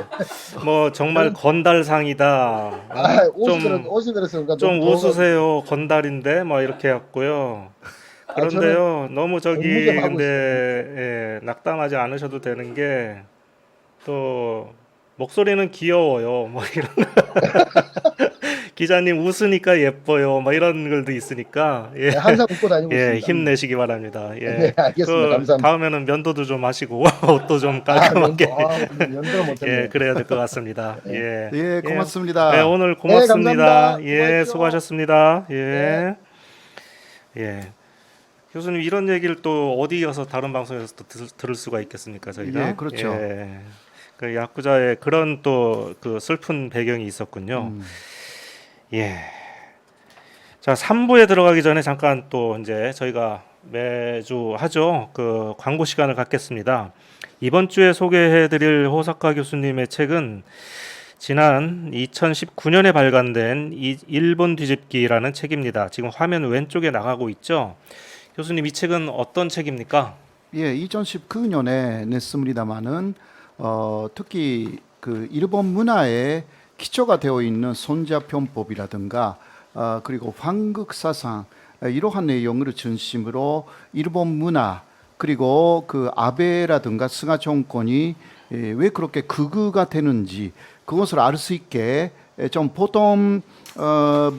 뭐 정말 건달상이다. 옷이 그래서 그런가 좀 너무 더워가지고. 웃으세요, 건달인데, 뭐 이렇게 했고요. 그런데요, 너무 저기 공부 좀 하고 근데 예, 낙담하지 않으셔도 되는 게 또 목소리는 귀여워요. 뭐 이런 기자님 웃으니까 예뻐요. 뭐 이런 글도 있으니까 예, 네, 항상 웃고 다니고 예, 있습니다. 힘내시기 바랍니다. 예, 네, 알겠습니다. 감사합니다. 다음에는 면도도 좀 하시고 옷도 좀 깔끔하게 연도 못했네요. 예, 그래야 될 것 같습니다. 예, 예, 고맙습니다. 네, 오늘 고맙습니다. 감사합니다. 예, 고맙죠. 수고하셨습니다. 예, 네. 예. 교수님 이런 얘기를 또 어디 가서 다른 방송에서 또 들을 수가 있겠습니까, 저희가? 예, 그렇죠. 예. 그 야쿠자의 그런 또 그 슬픈 배경이 있었군요. 예. 자, 3부에 들어가기 전에 잠깐 또 이제 저희가 매주 하죠. 그 광고 시간을 갖겠습니다. 이번 주에 소개해 드릴 호사카 교수님의 책은 지난 2019년에 발간된 일본 뒤집기라는 책입니다. 지금 화면 왼쪽에 나가고 있죠. 교수님 이 책은 어떤 책입니까? 예, 2019년에 냈습니다마는 특히 그 일본 문화에 기초가 되어 있는 손자편법이라든가 그리고 황극사상 이러한 내용을 중심으로 일본 문화 그리고 그 아베라든가 스가 정권이 왜 그렇게 극우가 되는지 그것을 알 수 있게 좀 보통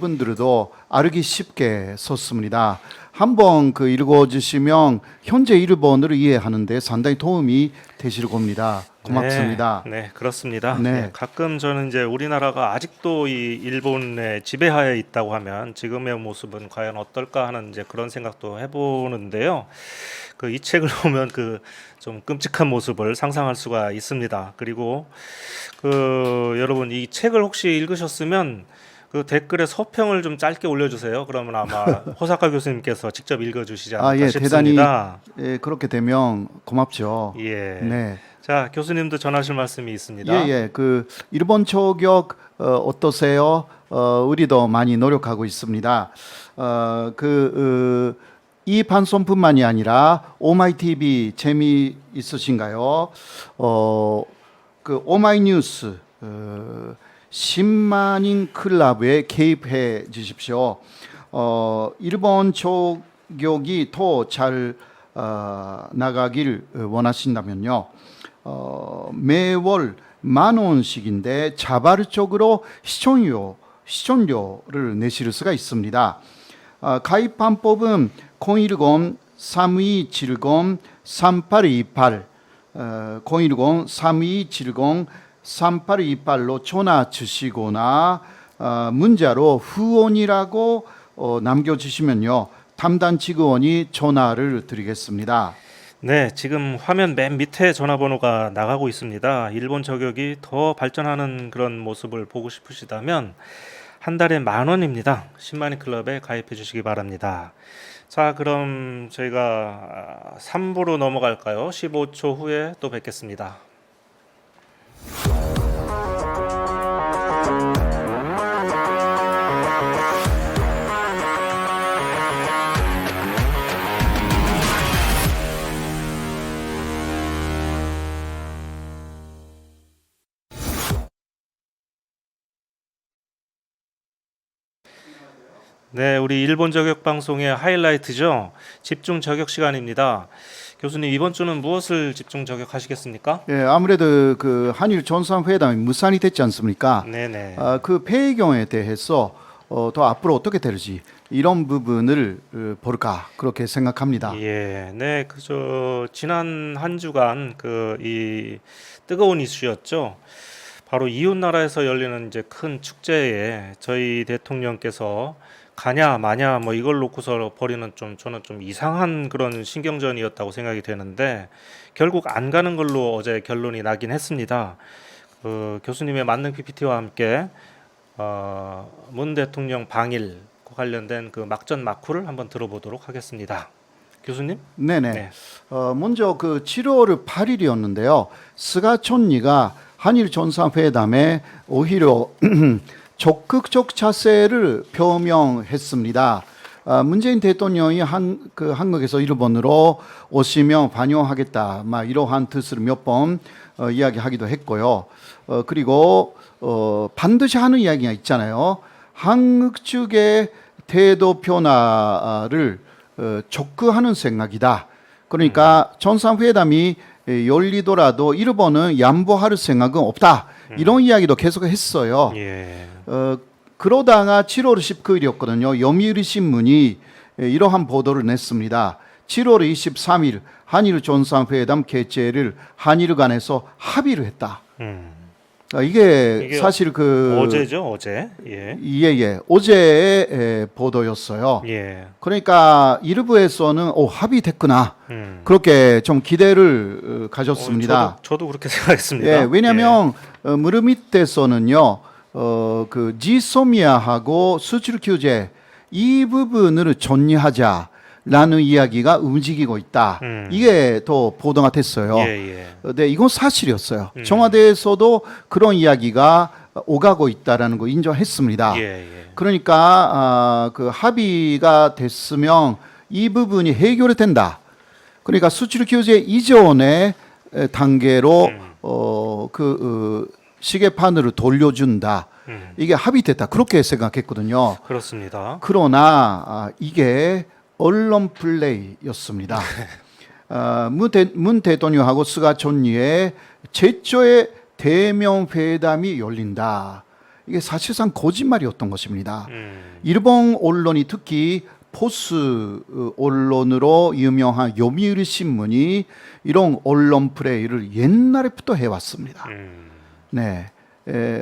분들도 알기 쉽게 썼습니다. 한번 그 읽어주시면 현재 일본을 이해하는데 상당히 도움이 되실 겁니다. 고맙습니다. 네, 네, 그렇습니다. 네. 네, 가끔 저는 이제 우리나라가 아직도 이 일본의 지배하에 있다고 하면 지금의 모습은 과연 어떨까 하는 이제 그런 생각도 해보는데요. 그 이 책을 보면 그 좀 끔찍한 모습을 상상할 수가 있습니다. 그리고 그 여러분 이 책을 혹시 읽으셨으면 그 댓글에 서평을 좀 짧게 올려주세요. 그러면 아마 호사카 교수님께서 직접 읽어주시지 않을까 예, 대단히 싶습니다. 그렇게 되면 고맙죠. 예. 네. 자, 교수님도 전하실 말씀이 있습니다. 예. 그 일본 초격 어떠세요? 우리도 많이 노력하고 있습니다. 이 방송뿐만이 아니라 오마이 TV 재미 있으신가요? 그 오마이 뉴스 10만인 클럽에 개입해 주십시오. 일본 초격이 더 잘 나가길 원하신다면요. 매월 10,000원씩인데 자발적으로 시청료를 내실 수가 있습니다. 가입 방법은 010-3270-3828 010-3270-3828로 전화 주시거나 문자로 후원이라고 남겨주시면요. 담당 직원이 전화를 드리겠습니다. 네, 지금 화면 맨 밑에 전화번호가 나가고 있습니다. 일본 저격이 더 발전하는 그런 모습을 보고 싶으시다면 한 달에 10,000원입니다. 10만인 클럽에 가입해 주시기 바랍니다. 자, 그럼 저희가 3부로 넘어갈까요? 15초 후에 또 뵙겠습니다. 네, 우리 일본 저격 방송의 하이라이트죠. 집중 저격 시간입니다. 교수님, 이번 주는 무엇을 집중 저격하시겠습니까? 예, 아무래도 그 한일 정상회담이 무산이 됐지 않습니까? 네네. 그 배경에 대해서 더 앞으로 어떻게 될지 이런 부분을 볼까 그렇게 생각합니다. 예, 네, 그저 지난 한 주간 그 이 뜨거운 이슈였죠. 바로 이웃 나라에서 열리는 이제 큰 축제에 저희 대통령께서 가냐 마냐 뭐 이걸 놓고서 벌이는 저는 좀 이상한 그런 신경전이었다고 생각이 되는데 결국 안 가는 걸로 어제 결론이 나긴 했습니다. 그 교수님의 만능 PPT와 함께 문 대통령 방일 관련된 그 막전 막후를 한번 들어보도록 하겠습니다. 교수님? 네네. 네. 먼저 그 7월 8일이었는데요. 스가 총리가 한일 정상회담에 오히려 적극적 자세를 표명했습니다. 문재인 대통령이 한국에서 일본으로 오시면 반영하겠다, 이러한 뜻을 몇 번 이야기하기도 했고요. 그리고 반드시 하는 이야기가 있잖아요. 한국 측의 태도 변화를 촉구하는 생각이다. 그러니까 정상회담이 열리더라도 일본은 양보할 생각은 없다. 이런 이야기도 계속 했어요. 예. 그러다가 7월 19일이었거든요. yomiuri 신문이 이러한 보도를 냈습니다. 7월 23일 한일 정상회담 개최를 한일 간에서 합의를 했다. 이게 사실 그 어제죠, 어제. 예. 예. 어제의 보도였어요. 예. 그러니까 일부에서는 합의됐구나. 그렇게 좀 기대를 가졌습니다. 저도 그렇게 생각했습니다. 예, 왜냐하면 무릎 밑에서는요, 그 지소미아하고 수출 규제 이 부분을 정리하자라는 이야기가 움직이고 있다. 이게 더 보도가 됐어요. 예. 네, 이건 사실이었어요. 청와대에서도 그런 이야기가 오가고 있다라는 거 인정했습니다. 예. 그러니까 그 합의가 됐으면 이 부분이 해결이 된다. 그러니까 수출 규제 이전의 단계로 시계판으로 돌려준다. 이게 합의됐다. 그렇게 생각했거든요. 그렇습니다. 그러나 이게 언론 플레이였습니다. 문 대통령하고 스가 총리의 최초의 대면 회담이 열린다. 이게 사실상 거짓말이었던 것입니다. 일본 언론이 특히 포스 언론으로 유명한 요미우리 신문이 이런 언론 플레이를 옛날부터 해왔습니다. 네.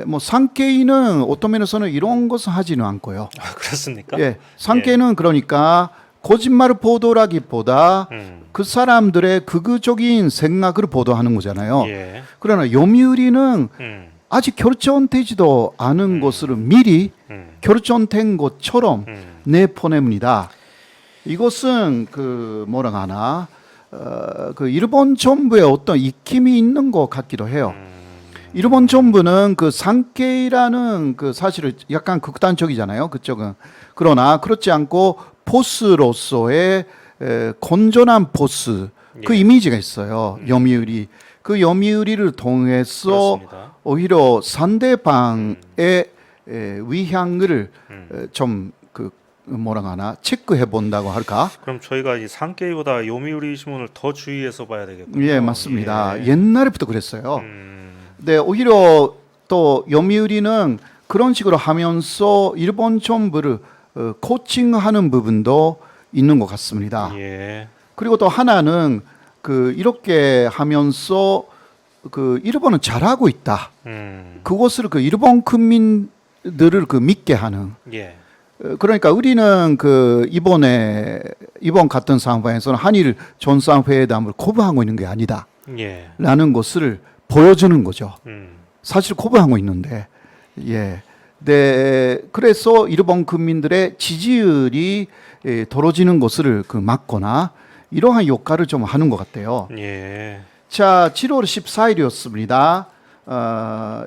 뭐 산케이는 어떤 면에서는 이런 것을 하지는 않고요. 아, 그렇습니까? 예, 산케이는 그러니까 거짓말을 보도라기보다 그 사람들의 극우적인 생각을 보도하는 거잖아요. 예. 그러나 요미우리는 음. 아직 결정되지도 않은 것을 미리 결정된 것처럼 내보냅니다. 이것은 그 뭐라 하나 그 일본 정부의 어떤 입김이 있는 것 같기도 해요. 일본 정부는 그 산케이라는 그 사실을 약간 극단적이잖아요. 그쪽은. 그러나 그렇지 않고 보스로서의 건전한 보스 그 예. 이미지가 있어요. 요미우리. 그 요미우리를 통해서 그렇습니다. 오히려 상대방의 위향을 좀 그 뭐라 하나 체크해 본다고 할까? 그럼 저희가 이 산케이보다 요미우리 신문을 더 주의해서 봐야 되겠군요. 예, 맞습니다. 예. 옛날부터 그랬어요. 네, 오히려 또 요미우리는 그런 식으로 하면서 일본 정부를 코칭하는 부분도 있는 것 같습니다. 예. 그리고 또 하나는 그 이렇게 하면서 그 일본은 잘하고 있다. 그것을 그 일본 국민들을 그 믿게 하는. 예. 그러니까 우리는 그 이번 같은 상황에서는 한일 정상회담을 거부하고 있는 게 아니다. 예. 라는 것을 보여주는 거죠. 음. 사실 거부하고 있는데, 예. 네, 그래서 일본 국민들의 지지율이 떨어지는 것을 그 막거나 이러한 역할을 좀 하는 것 같아요. 예. 자, 7월 14일이었습니다.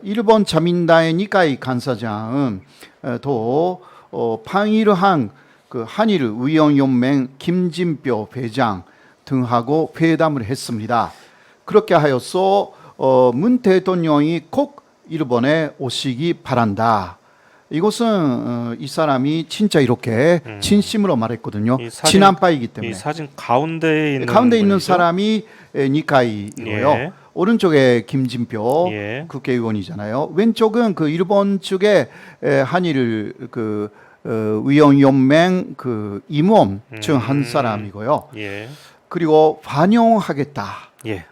일본 자민당의 니카이 간사장은 또 방일한 그 한일 위원연맹 김진표 회장 등하고 회담을 했습니다. 그렇게 하여서 문 대통령이 꼭 일본에 오시기 바란다. 이것은 이 사람이 진짜 이렇게 진심으로 말했거든요. 이 사진- 친한 파이기 때문에. 이 사진 가운데에 있는 가운데 있는 분이죠? 사람이 니카이고요. 예. 오른쪽에 김진표 예. 국회의원이잖아요. 왼쪽은 그 일본 측의 한일 그 위원연맹 그 임원 중 한 사람이고요. 예. 그리고 환영하겠다. 예.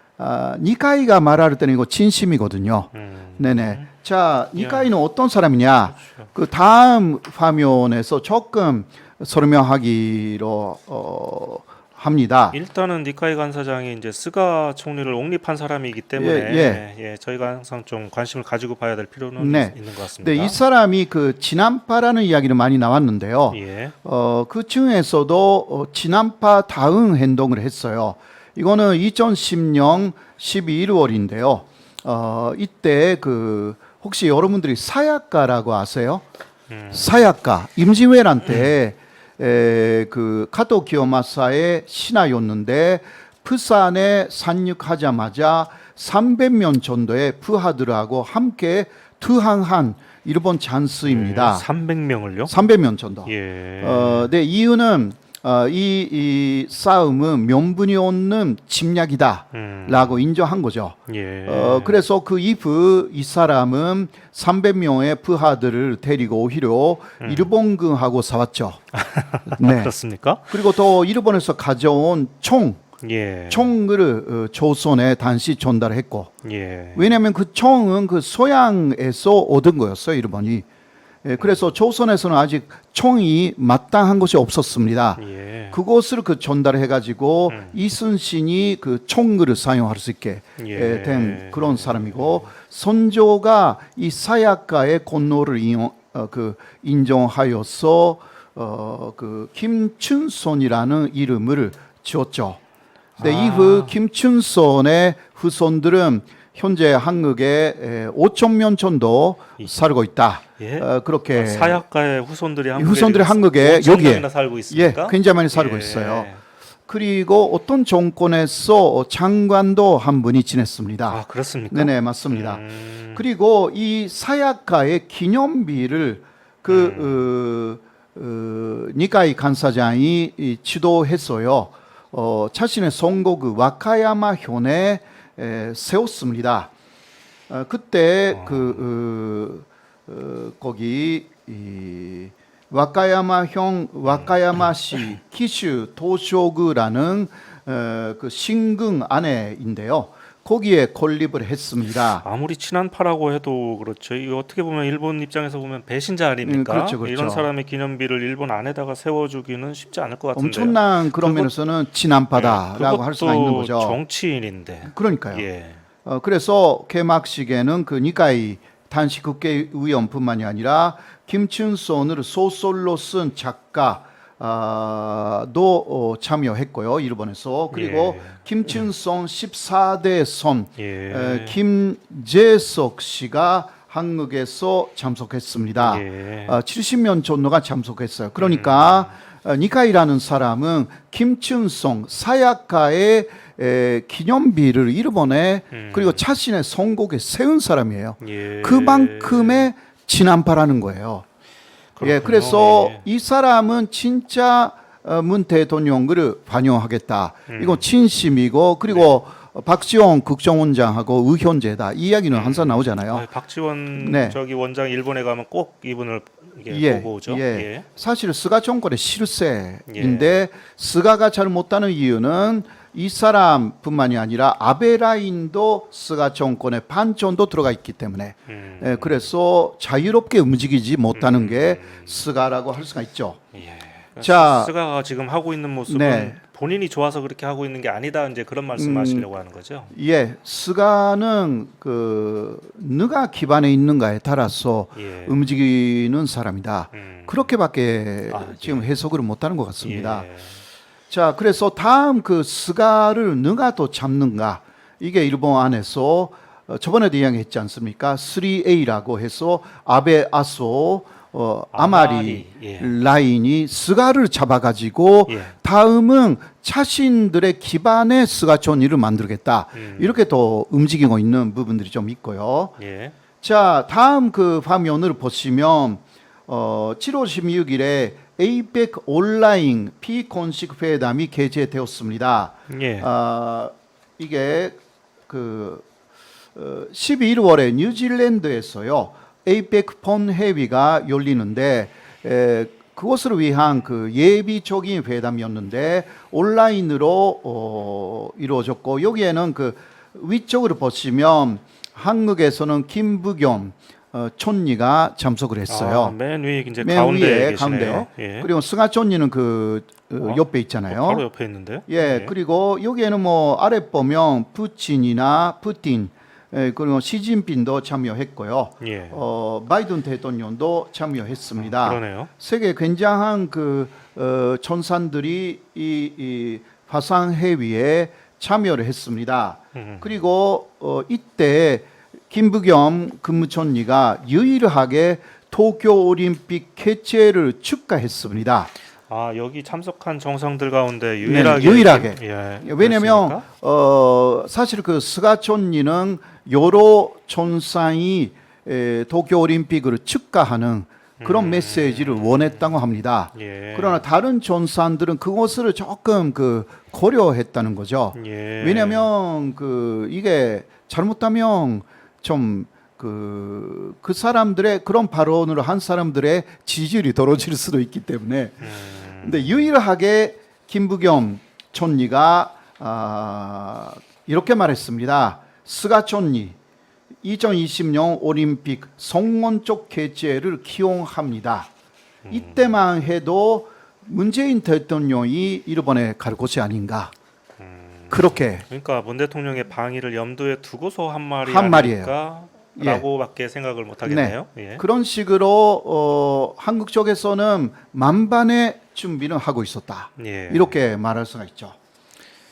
니카이가 말할 때는 이거 진심이거든요. 네네. 자, 니카이는 어떤 사람이냐? 그 다음 화면에서 조금 설명하기로 합니다. 일단은 니카이 간사장이 이제 스가 총리를 옹립한 사람이기 때문에 예, 저희가 항상 좀 관심을 가지고 봐야 될 필요는 네. 있는 것 같습니다. 네, 이 사람이 그 진안파라는 이야기는 많이 나왔는데요. 예. 그 중에서도 진안파 다음 행동을 했어요. 이거는 2010년 12월인데요. 이때 그 혹시 여러분들이 사야카라고 아세요? 사야카 임진왜란 때 그 카토 기요마사의 신하였는데 부산에 상륙하자마자 300명 정도의 부하들하고 함께 투항한 일본 잔스입니다. 300명을요? 300명 정도. 예. 네, 이유는 이 싸움은 명분이 없는 침략이다라고 인정한 거죠. 예. 그래서 그 이후 이 사람은 300명의 부하들을 데리고 오히려 일본군하고 싸웠죠. 네. 그렇습니까? 그리고 또 일본에서 가져온 예. 총을 조선에 단시 전달했고, 예. 왜냐하면 그 총은 그 소양에서 얻은 거였어요, 일본이. 그래서 조선에서는 아직 총이 마땅한 것이 없었습니다. 예. 그것을 그 전달해 가지고 이순신이 그 총을 사용할 수 있게 예. 된 그런 사람이고, 선조가 이 사야카의 권노를 인정하여서 그 김춘손이라는 이름을 지었죠. 근데 이후 김춘손의 후손들은 현재 한국에 5천 명 정도 살고 있다. 예? 그렇게 사약가의 후손들이 한국에 5천 여기에 명이나 살고 있습니까? 굉장히 많이 살고 예. 있어요. 그리고 어떤 정권에서 장관도 한 분이 지냈습니다. 아, 그렇습니까? 네네, 맞습니다. 그리고 이 사야카의 기념비를 니카이 간사장이 지도했어요. 자신의 선곡 와카야마 현에 세웠습니다. 그때 거기 와카야마형 와카야마시 키슈 도쇼구라는 그 신궁 안에인데요. 거기에 건립을 했습니다. 아무리 친한파라고 해도 그렇죠. 이거 어떻게 보면 일본 입장에서 보면 배신자 아닙니까? 그렇죠, 그렇죠. 이런 사람의 기념비를 일본 안에다가 세워주기는 쉽지 않을 것 같은데요. 엄청난 그런 면에서는 친한파다라고 할 수가 있는 거죠. 정치인인데. 그러니까요. 예. 그래서 개막식에는 그 니카이 단식 국회의원뿐만이 아니라 김춘손을 소설로 쓴 작가 도 참여했고요. 일본에서. 그리고 예. 김춘손 14대 손 예. 김재석 씨가 한국에서 참석했습니다. 예. 70명 정도가 참석했어요. 그러니까 니카이라는 사람은 김춘송 사야카의 기념비를 일본에 그리고 자신의 선곡에 세운 사람이에요. 예. 그만큼의 친한파라는 거예요. 예, 그렇군요. 그래서 예. 이 사람은 진짜 문 대통령을 반영하겠다. 이거 진심이고 그리고 박지원 국정원장하고 의견제다. 이 이야기는 항상 나오잖아요. 박지원 네. 저기 원장 일본에 가면 꼭 이분을 이게 보고 오죠. 예. 예. 사실 스가 정권의 실세인데 스가가 잘 못하는 이유는 이 사람뿐만이 아니라 아베 라인도 스가 정권의 반전도 들어가 있기 때문에 예, 그래서 자유롭게 움직이지 못하는 게 스가라고 할 수가 있죠. 예. 자, 스가가 지금 하고 있는 모습은 네. 본인이 좋아서 그렇게 하고 있는 게 아니다. 이제 그런 말씀하시려고 하는 거죠. 예, 스가는 그 누가 기반에 있는가에 따라서 예. 움직이는 사람이다. 그렇게밖에 지금 예. 해석을 못하는 것 같습니다. 예. 자, 그래서 다음 그 스가를 누가 더 잡는가? 이게 일본 안에서 저번에도 이야기했지 않습니까? 3A라고 해서 아베 아소 아마리 예. 라인이 스가를 잡아가지고 예. 다음은 자신들의 기반의 스가 존이를 만들겠다. 이렇게 또 움직이고 있는 부분들이 좀 있고요. 예. 자, 다음 그 화면을 보시면 7월 16일에 에이펙 온라인 비공식 회담이 개최되었습니다. 예. 이게 그 11월에 뉴질랜드에서요. 에이펙 본회의가 열리는데 그것을 위한 그 예비적인 회담이었는데 온라인으로 이루어졌고 여기에는 그 위쪽으로 보시면 한국에서는 김부겸 촌리가 참석을 했어요. 맨 위에 이제 맨 가운데 위에 계시네요. 가운데. 예. 그리고 승하 촌리는 그 옆에 있잖아요. 바로 옆에 있는데요. 예, 그리고 여기에는 뭐 아래 보면 푸틴이나 푸틴 그리고 시진핑도 참여했고요. 예. 바이든 대통령도 참여했습니다. 그러네요. 세계 굉장한 그 전산들이 이 화상 회의에 참여를 했습니다. 그리고 이때 김부겸 국무총리가 유일하게 도쿄 올림픽 개최를 축하했습니다. 아, 여기 참석한 정상들 가운데 네, 유일하게 유일하게. 예. 왜냐면 그렇습니까? 사실 그 스가 총리는 여러 전상이 도쿄 올림픽을 축하하는 그런 메시지를 원했다고 합니다. 예. 그러나 다른 전산들은 그것을 조금 그 고려했다는 거죠. 예. 왜냐하면 그 이게 잘못하면 좀 그 사람들의 그런 발언으로 한 사람들의 지지율이 떨어질 수도 있기 때문에. 근데 유일하게 김부겸 총리가 이렇게 말했습니다. 스가 총리 2020년 올림픽 성원적 개최를 기용합니다. 이때만 해도 문재인 대통령이 일본에 갈 곳이 아닌가. 그렇게 그러니까 문 대통령의 방위를 염두에 두고서 한 말이 한 말이에요. 라고밖에 생각을 못 하겠네요. 예. 그런 식으로 한국 쪽에서는 만반의 준비는 하고 있었다. 예. 이렇게 말할 수가 있죠.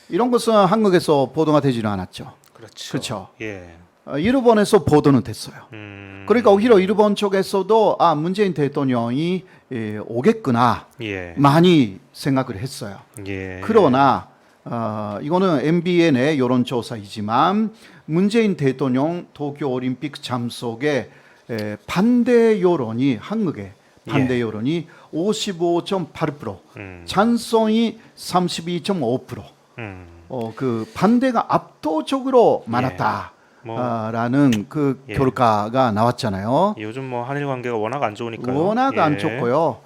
이런 것은 한국에서 보도가 되지는 않았죠. 그렇죠. 그렇죠. 예. 일본에서 보도는 됐어요. 그러니까 오히려 일본 쪽에서도 문재인 대통령이 오겠구나 예. 많이 생각을 했어요. 예. 그러나 이거는 MBN의 여론조사이지만 문재인 대통령 도쿄올림픽 참석에 반대 여론이 한국의 반대 여론이 55.8%, 찬성이 32.5%. 그 반대가 압도적으로 많았다. 라는 그 결과가 나왔잖아요. 요즘 뭐 한일 관계가 워낙 안 좋으니까요. 워낙 안 예. 좋고요.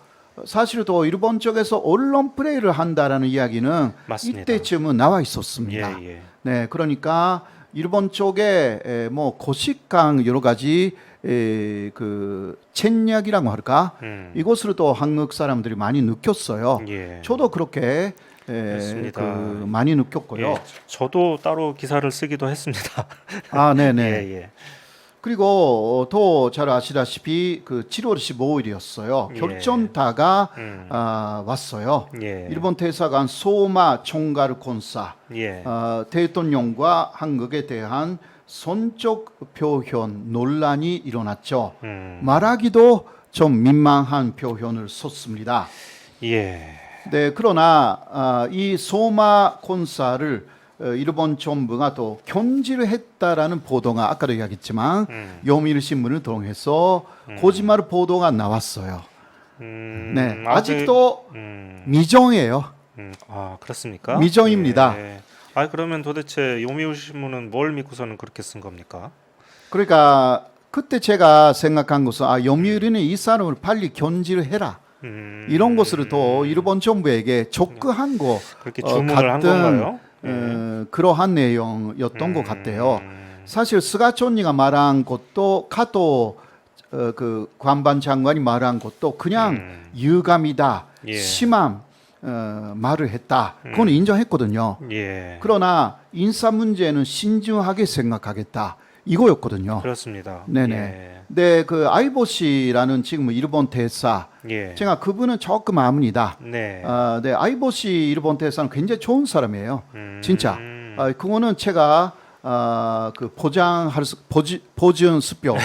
사실 또 일본 쪽에서 언론 플레이를 한다라는 이야기는 맞습니다. 이때쯤은 나와 있었습니다. 예. 네, 그러니까 일본 쪽에 뭐 고식강 여러 가지 그 첸약이라고 할까 이것을 또 한국 사람들이 많이 느꼈어요. 예. 저도 그렇게 그렇습니다. 그 많이 느꼈고요. 예. 저도 따로 기사를 쓰기도 했습니다. 아, 네네. 예. 그리고 또 잘 아시다시피 그 7월 15일이었어요. 예. 결전타가 왔어요. 예. 일본 대사관 소마 총괄 콘사 예. 대통령과 한국에 대한 선적 표현 논란이 일어났죠. 말하기도 좀 민망한 표현을 썼습니다. 예. 네, 그러나 이 소마 콘사를 일본 정부가 또 견지를 했다라는 보도가 아까도 이야기했지만 요미르 신문을 통해서 거짓말 보도가 나왔어요. 네, 아직도 미정이에요. 아, 그렇습니까? 미정입니다. 예. 아, 그러면 도대체 요미우리 신문은 뭘 믿고서는 그렇게 쓴 겁니까? 그러니까 그때 제가 생각한 것은 요미우리는 이 사람을 빨리 견지를 해라. 이런 것을 또 일본 정부에게 촉구한 거 그렇게 주문을 한 같은 건가요? 그러한 내용이었던 것 같아요. 사실 스가촌이가 말한 것도 카토 그 관반 장관이 말한 것도 그냥 유감이다, 예. 심한 말을 했다. 그건 인정했거든요. 예. 그러나 인사 문제는 신중하게 생각하겠다. 이거였거든요. 그렇습니다. 네네. 네, 그 아이보 씨라는 지금 일본 대사, 예. 제가 그분은 조금 아문이다. 네. 네, 아이보 씨 일본 대사는 굉장히 좋은 사람이에요. 진짜. 그거는 제가 그 보증 수표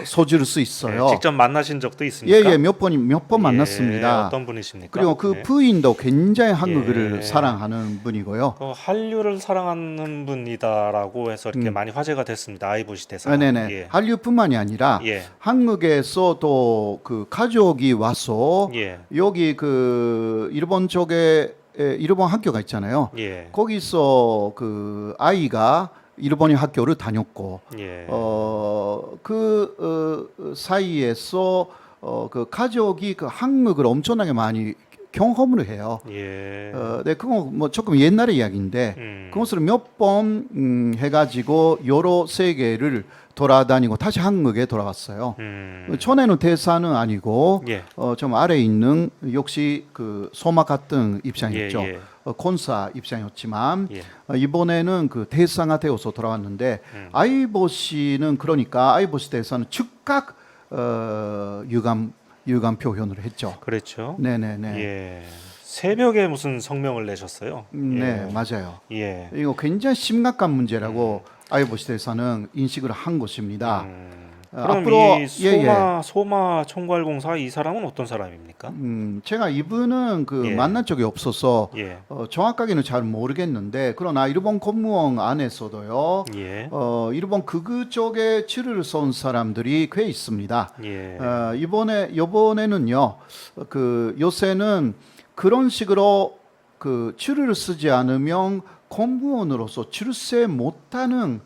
써줄 수 있어요. 예, 직접 만나신 적도 있습니까? 예, 몇 번 만났습니다. 어떤 분이십니까? 그리고 그 네. 부인도 굉장히 한국을 예. 사랑하는 분이고요. 한류를 사랑하는 분이다라고 해서 이렇게 많이 화제가 됐습니다. 아이보시 대사. 네네. 예. 한류뿐만이 아니라 예. 한국에서 또 그 가족이 와서 예. 여기 그 일본 쪽에 일본 학교가 있잖아요. 예. 거기서 그 아이가 일본인 학교를 다녔고 예. 사이에서 그 가족이 그 한국을 엄청나게 많이 경험을 해요. 예. 네, 그거 뭐 조금 옛날의 이야기인데 그것을 몇 번 해가지고 여러 세계를 돌아다니고 다시 한국에 돌아왔어요. 전에는 대사는 아니고 예. 좀 아래에 있는 역시 그 소마 같은 입장이었죠. 예. 콘사 입장이었지만 예. 이번에는 그 대사가 되어서 돌아왔는데 아이보 씨는 그러니까 아이보 씨 대사는 즉각 유감 표현을 했죠. 그렇죠. 네네네. 예. 새벽에 무슨 성명을 내셨어요? 네, 맞아요. 예. 이거 굉장히 심각한 문제라고 아이보 씨 대사는 인식을 한 것입니다. 그럼 앞으로 이 소마 총괄공사 이 사람은 어떤 사람입니까? 제가 이분은 그 예. 만난 적이 없어서 예. 정확하게는 잘 모르겠는데 그러나 일본 공무원 안에서도요. 예. 일본 극우 쪽에 치를 쏜 사람들이 꽤 있습니다. 예. 이번에는요. 그 요새는 그런 식으로 그 치를 쓰지 않으면 공무원으로서 출세 못하는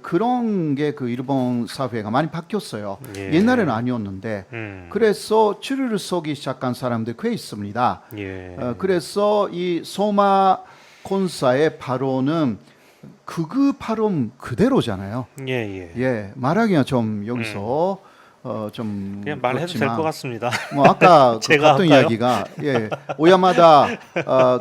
그런 게 그 일본 사회가 많이 바뀌었어요. 예. 옛날에는 아니었는데 그래서 추리를 쏘기 시작한 사람들이 꽤 있습니다. 예. 그래서 이 소마 콘사의 발언은 극우 발언 그대로잖아요. 예. 말하기가 좀 여기서 좀 그냥 말해도 될 것 같습니다. 뭐 아까 그 제가 같은 할까요? 이야기가 오야마다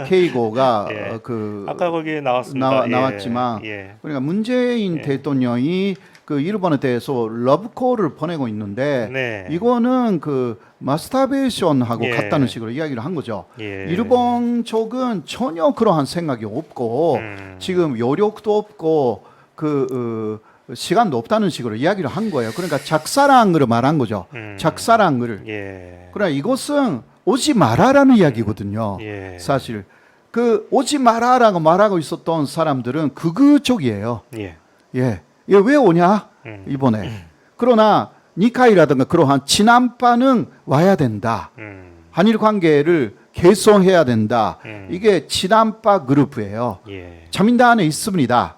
케이고가 예. 그 아까 거기에 나왔습니다. 나왔지만 예. 그러니까 문재인 대통령이 그 일본에 대해서 러브콜을 보내고 있는데 네. 이거는 그 마스터베이션하고 예. 같다는 식으로 이야기를 한 거죠. 예. 일본 쪽은 전혀 그러한 생각이 없고 지금 여력도 없고 시간도 없다는 식으로 이야기를 한 거예요. 그러니까 작사랑을 말한 거죠. 작사랑을. 예. 그러나 이것은 오지 마라라는 이야기거든요. 예. 사실 그 오지 마라라고 말하고 있었던 사람들은 극우 쪽이에요. 예. 예. 얘 왜 오냐? 이번에. 그러나 니카이라든가 그러한 친한파는 와야 된다. 한일 관계를 개선해야 된다. 이게 친한파 그룹이에요. 예. 자민당 안에 있습니다.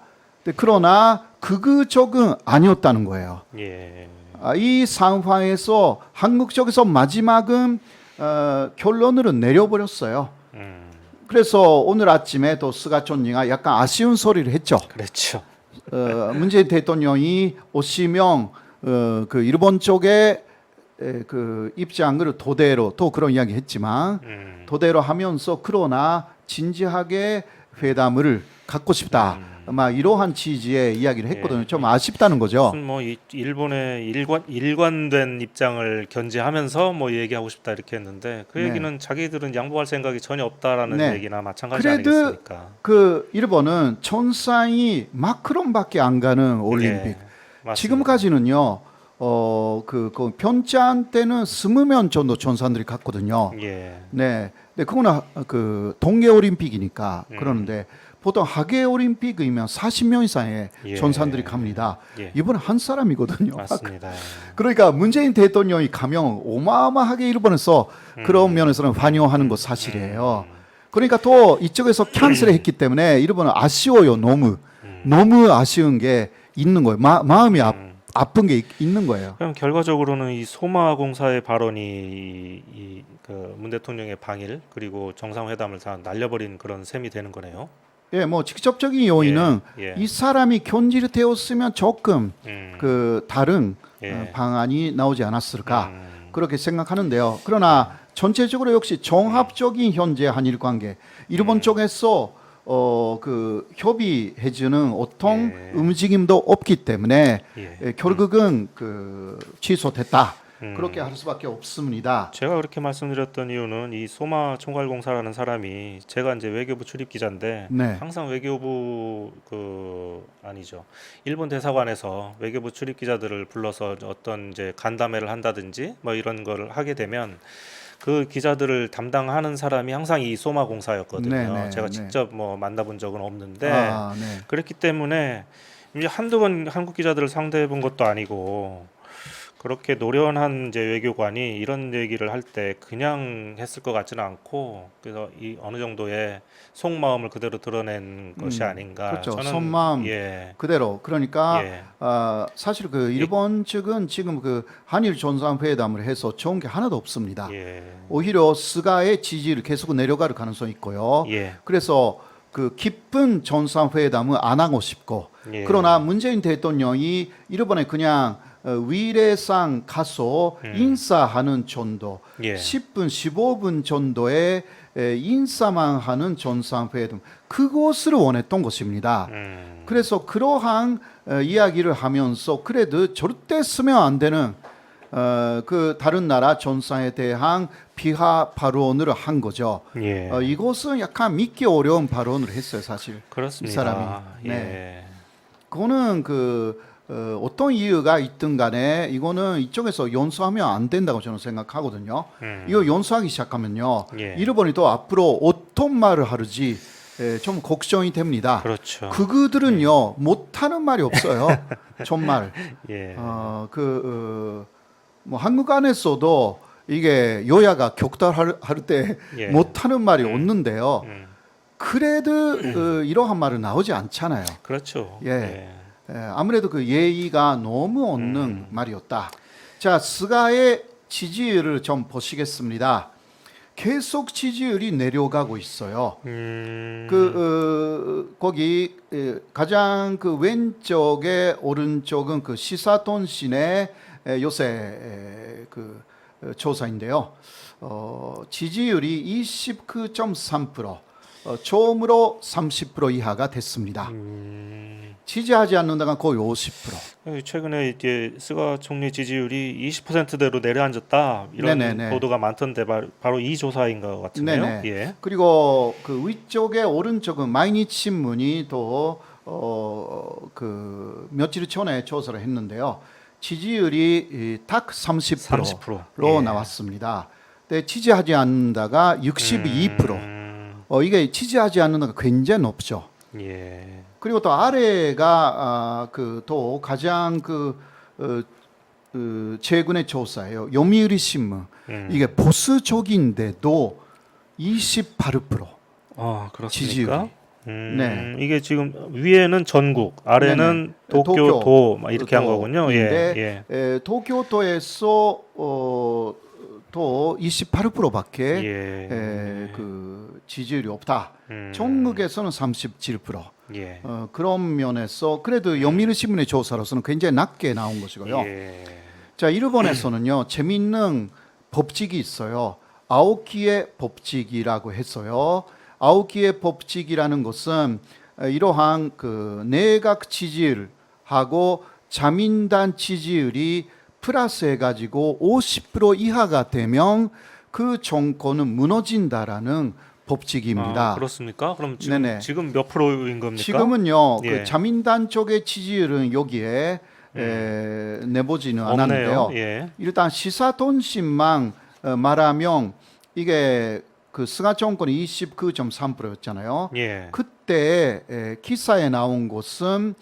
그러나 극우 쪽은 아니었다는 거예요. 예. 이 상황에서 한국 쪽에서 마지막은 결론으로 내려버렸어요. 그래서 오늘 아침에 또 스가 총리가 약간 아쉬운 소리를 했죠. 그렇죠. 문재인 대통령이 오시면 그 일본 쪽에 그 입장을 토대로 또 그런 이야기 했지만 토대로 하면서 그러나 진지하게 회담을 갖고 싶다. 막 이러한 취지의 이야기를 했거든요. 좀 아쉽다는 거죠. 무슨 뭐 일본의 일관된 입장을 견지하면서 뭐 얘기하고 싶다 이렇게 했는데 그 네. 얘기는 자기들은 양보할 생각이 전혀 없다라는 네. 얘기나 마찬가지 그래도 아니겠습니까? 그 일본은 천상이 마크론밖에 안 가는 올림픽. 예, 맞습니다. 지금까지는요. 그 평창 때는 20명 정도 전사들이 갔거든요. 예. 네. 근데 그거는 그 동계 올림픽이니까 그러는데 보통 하계 올림픽이면 40명 이상의 예. 전사들이 갑니다. 예. 이번에 한 사람이거든요. 맞습니다. 그러니까 문재인 대통령이 가면 어마어마하게 일본에서 그런 면에서는 환영하는 거 사실이에요. 그러니까 또 이쪽에서 캔슬했기 때문에 일본은 아쉬워요. 너무 아쉬운 게 있는 거예요. 마음이 아픈 게 있는 거예요. 그럼 결과적으로는 이 소마공사의 발언이 그 문 대통령의 방일 그리고 정상회담을 다 날려버린 그런 셈이 되는 거네요. 예, 뭐 직접적인 요인은 예. 이 사람이 견제되었으면 조금 음. 그 다른 예. 방안이 나오지 않았을까 그렇게 생각하는데요. 그러나 전체적으로 역시 종합적인 현재 한일 관계 일본 쪽에서 그 협의해주는 어떤 예. 움직임도 없기 때문에 예. 결국은 그 취소됐다. 그렇게 할 수밖에 없습니다. 제가 그렇게 말씀드렸던 이유는 이 소마 총괄공사라는 사람이 제가 이제 외교부 출입 기자인데 네. 항상 외교부 아니죠 일본 대사관에서 외교부 출입 기자들을 불러서 어떤 이제 간담회를 한다든지 뭐 이런 걸 하게 되면 그 기자들을 담당하는 사람이 항상 이 소마 공사였거든요. 네, 제가 네. 직접 뭐 만나본 적은 없는데 네. 그렇기 때문에 이제 한두 번 한국 기자들을 상대해 본 것도 아니고 그렇게 노련한 이제 외교관이 이런 얘기를 할 때 그냥 했을 것 같지는 않고 그래서 이 어느 정도의 속마음을 그대로 드러낸 것이 아닌가. 그렇죠. 저는 속마음 예. 그대로. 그러니까 예. 사실 그 일본 측은 지금 그 한일 정상회담을 해서 좋은 게 하나도 없습니다. 예. 오히려 스가의 지지를 계속 내려갈 가능성이 있고요. 예. 그래서 그 깊은 정상회담을 안 하고 싶고 예. 그러나 문재인 대통령이 일본에 그냥 위례상 가서 인사하는 정도, 예. 10분, 15분 정도의 인사만 하는 정상회담 그것을 원했던 것입니다. 그래서 그러한 이야기를 하면서 그래도 절대 쓰면 안 되는 그 다른 나라 정상에 대한 비하 발언을 한 거죠. 예. 이것은 약간 믿기 어려운 발언을 했어요, 사실. 그렇습니다. 이 사람이. 예. 네. 그거는 그 어떤 이유가 있든 간에 이거는 이쪽에서 연수하면 안 된다고 저는 생각하거든요. 이거 연수하기 시작하면요. 예. 일본이 또 앞으로 어떤 말을 하는지 좀 걱정이 됩니다. 그렇죠. 그들은요 못하는 말이 없어요. 정말. 예. 뭐 한국 안에서도 이게 여야가 격돌할 때 예. 못하는 말이 없는데요. 그래도 이러한 말은 나오지 않잖아요. 그렇죠. 예. 아무래도 그 예의가 너무 없는 말이었다. 자, 스가의 지지율을 좀 보시겠습니다. 계속 지지율이 내려가고 있어요. 거기 가장 그 왼쪽에 오른쪽은 그 시사통신의 요새 그 조사인데요. 지지율이 29.3%, 처음으로 30% 이하가 됐습니다. 지지하지 않는다가 거의 50%. 최근에 이제 스가 총리 지지율이 20%대로 내려앉았다 이런 네네네. 보도가 많던데 바로 이 조사인 것 같은데요. 네네. 예. 그리고 그 위쪽에 오른쪽은 마이니치신문이 또 그 며칠 전에 조사를 했는데요. 지지율이 딱 30%로 30%. 예. 나왔습니다. 근데 지지하지 않는다가 62%. 이게 지지하지 않는다가 굉장히 높죠. 예. 그리고 또 아래가 그 또 가장 최근의 조사예요. 요미우리 신문. 이게 보수적인데도 28%. 아, 그렇습니까? 지지율이. 네. 이게 지금 위에는 전국, 아래는 네네. 도쿄도 막 이렇게 한 도, 거군요. 인데, 예. 도쿄도에서 또 28%밖에 예. 그 지지율이 없다. 음. 전국에서는 37%. 예. 그런 면에서 그래도 영미르 신문의 조사로서는 굉장히 낮게 나온 것이고요. 예. 자, 일본에서는요 재미있는 법칙이 있어요. 아오키의 법칙이라고 했어요. 아오키의 법칙이라는 것은 이러한 그 내각 지지율하고 자민당 지지율이 플러스해 가지고 50% 이하가 되면 그 정권은 무너진다라는 법칙입니다. 아, 그렇습니까? 그럼 네네. 지금 몇 프로인 겁니까? 지금은요 예. 그 자민당 쪽의 지지율은 여기에 내보지는 않았는데요. 없네요. 예. 일단 시사통신만 말하면 이게 그 스가 정권이 29.3%였잖아요. 예. 그때 기사에 나온 것은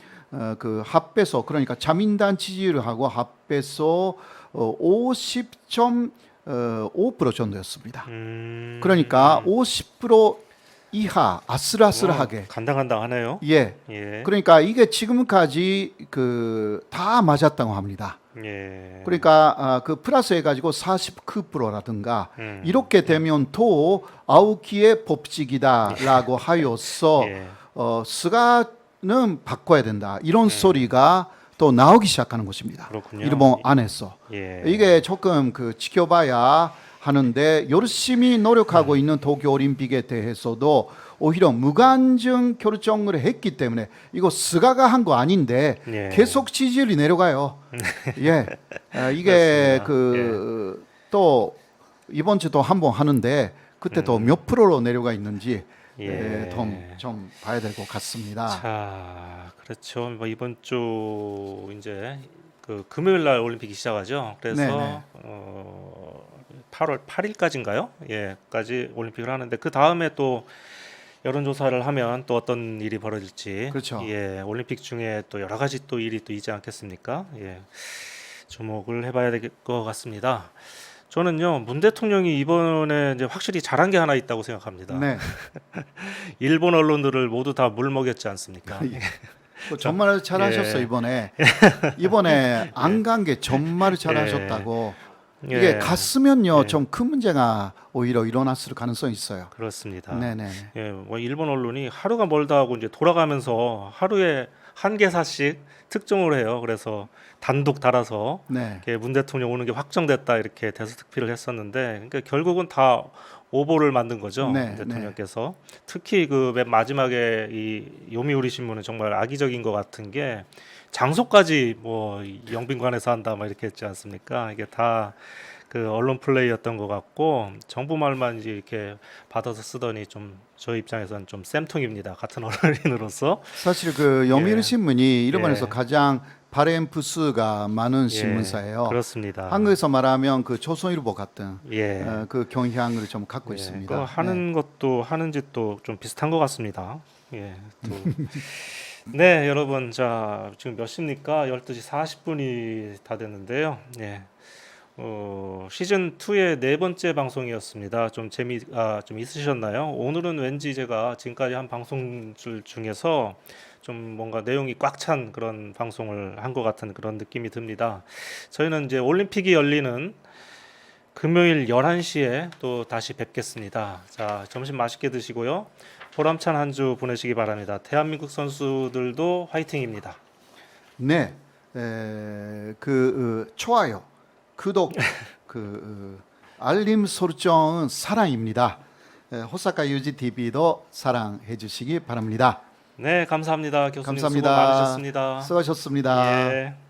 그 합해서 그러니까 자민당 지지율하고 합해서 50.5% 정도였습니다. 그러니까 50% 이하 아슬아슬하게. 간당간당하네요. 예. 예. 그러니까 이게 지금까지 그 다 맞았다고 합니다. 예. 그러니까 그 플러스 해가지고 49%라든가 이렇게 되면 또 아오키의 법칙이다라고 하여서 예. 스가는 바꿔야 된다 이런 소리가 또 나오기 시작하는 것입니다. 그렇군요. 일본 안에서 예. 이게 조금 그 지켜봐야 하는데 열심히 노력하고 있는 도쿄 올림픽에 대해서도 오히려 무관중 결정을 했기 때문에 이거 스가가 한 거 아닌데 예. 계속 지지율이 내려가요. 예, 이게 그렇습니다. 그 또 이번 주도 한 번 하는데 그때 또 몇 프로로 내려가 있는지 예. 좀 봐야 될 것 같습니다. 자, 그렇죠. 뭐 이번 주 이제 그 금요일 날 올림픽이 시작하죠. 그래서 네네. 8월 8일까지인가요? 예, 까지 올림픽을 하는데 그 다음에 또 여론조사를 하면 또 어떤 일이 벌어질지. 그렇죠. 예, 올림픽 중에 또 여러 가지 또 일이 또 있지 않겠습니까? 예, 주목을 해봐야 될 것 같습니다. 저는요, 문 대통령이 이번에 이제 확실히 잘한 게 하나 있다고 생각합니다. 네, 일본 언론들을 모두 다 물먹였지 않습니까? 정말 잘하셨어 예. 이번에 안 간 게 정말 잘하셨다고. 예. 이게 갔으면요 예. 좀 큰 문제가 오히려 일어났을 가능성이 있어요. 그렇습니다. 네네. 예, 뭐 일본 언론이 하루가 멀다 하고 이제 돌아가면서 하루에 한 개사씩 특종을 해요. 그래서 단독 달아서 네. 이렇게 문 대통령 오는 게 확정됐다 이렇게 대서특필을 했었는데, 그러니까 결국은 다 오보를 만든 거죠. 네, 대통령께서. 특히 그 맨 마지막에 이 요미우리 신문은 정말 악의적인 것 같은 게 장소까지 뭐 영빈관에서 한다 막 이렇게 했지 않습니까? 이게 다 그 언론 플레이였던 것 같고 정부 말만 이제 이렇게 받아서 쓰더니 좀 저희 입장에서는 좀 쌤통입니다. 같은 언론인으로서. 사실 그 요미우리 예. 신문이 일본에서 예. 가장 발행 부수가 많은 신문사예요. 그렇습니다. 한국에서 말하면 그 조선일보 같은 예. 그 경향을 좀 갖고 예, 있습니다. 그거 하는 것도 하는 짓도 좀 비슷한 것 같습니다. 예. 또. 네, 여러분, 자 지금 몇 시입니까? 12시 40분이 다 됐는데요. 예. 시즌 2의 네 번째 방송이었습니다. 좀 좀 있으셨나요? 오늘은 왠지 제가 지금까지 한 방송들 중에서 좀 뭔가 내용이 꽉 찬 그런 방송을 한 것 같은 그런 느낌이 듭니다. 저희는 이제 올림픽이 열리는 금요일 11시에 또 다시 뵙겠습니다. 자, 점심 맛있게 드시고요. 보람찬 한 주 보내시기 바랍니다. 대한민국 선수들도 화이팅입니다. 네, 좋아요, 구독, 알림 설정은 사랑입니다. 호사카 유지 TV도 사랑해 주시기 바랍니다. 네, 감사합니다. 교수님 감사합니다. 수고 많으셨습니다. 수고하셨습니다. 예.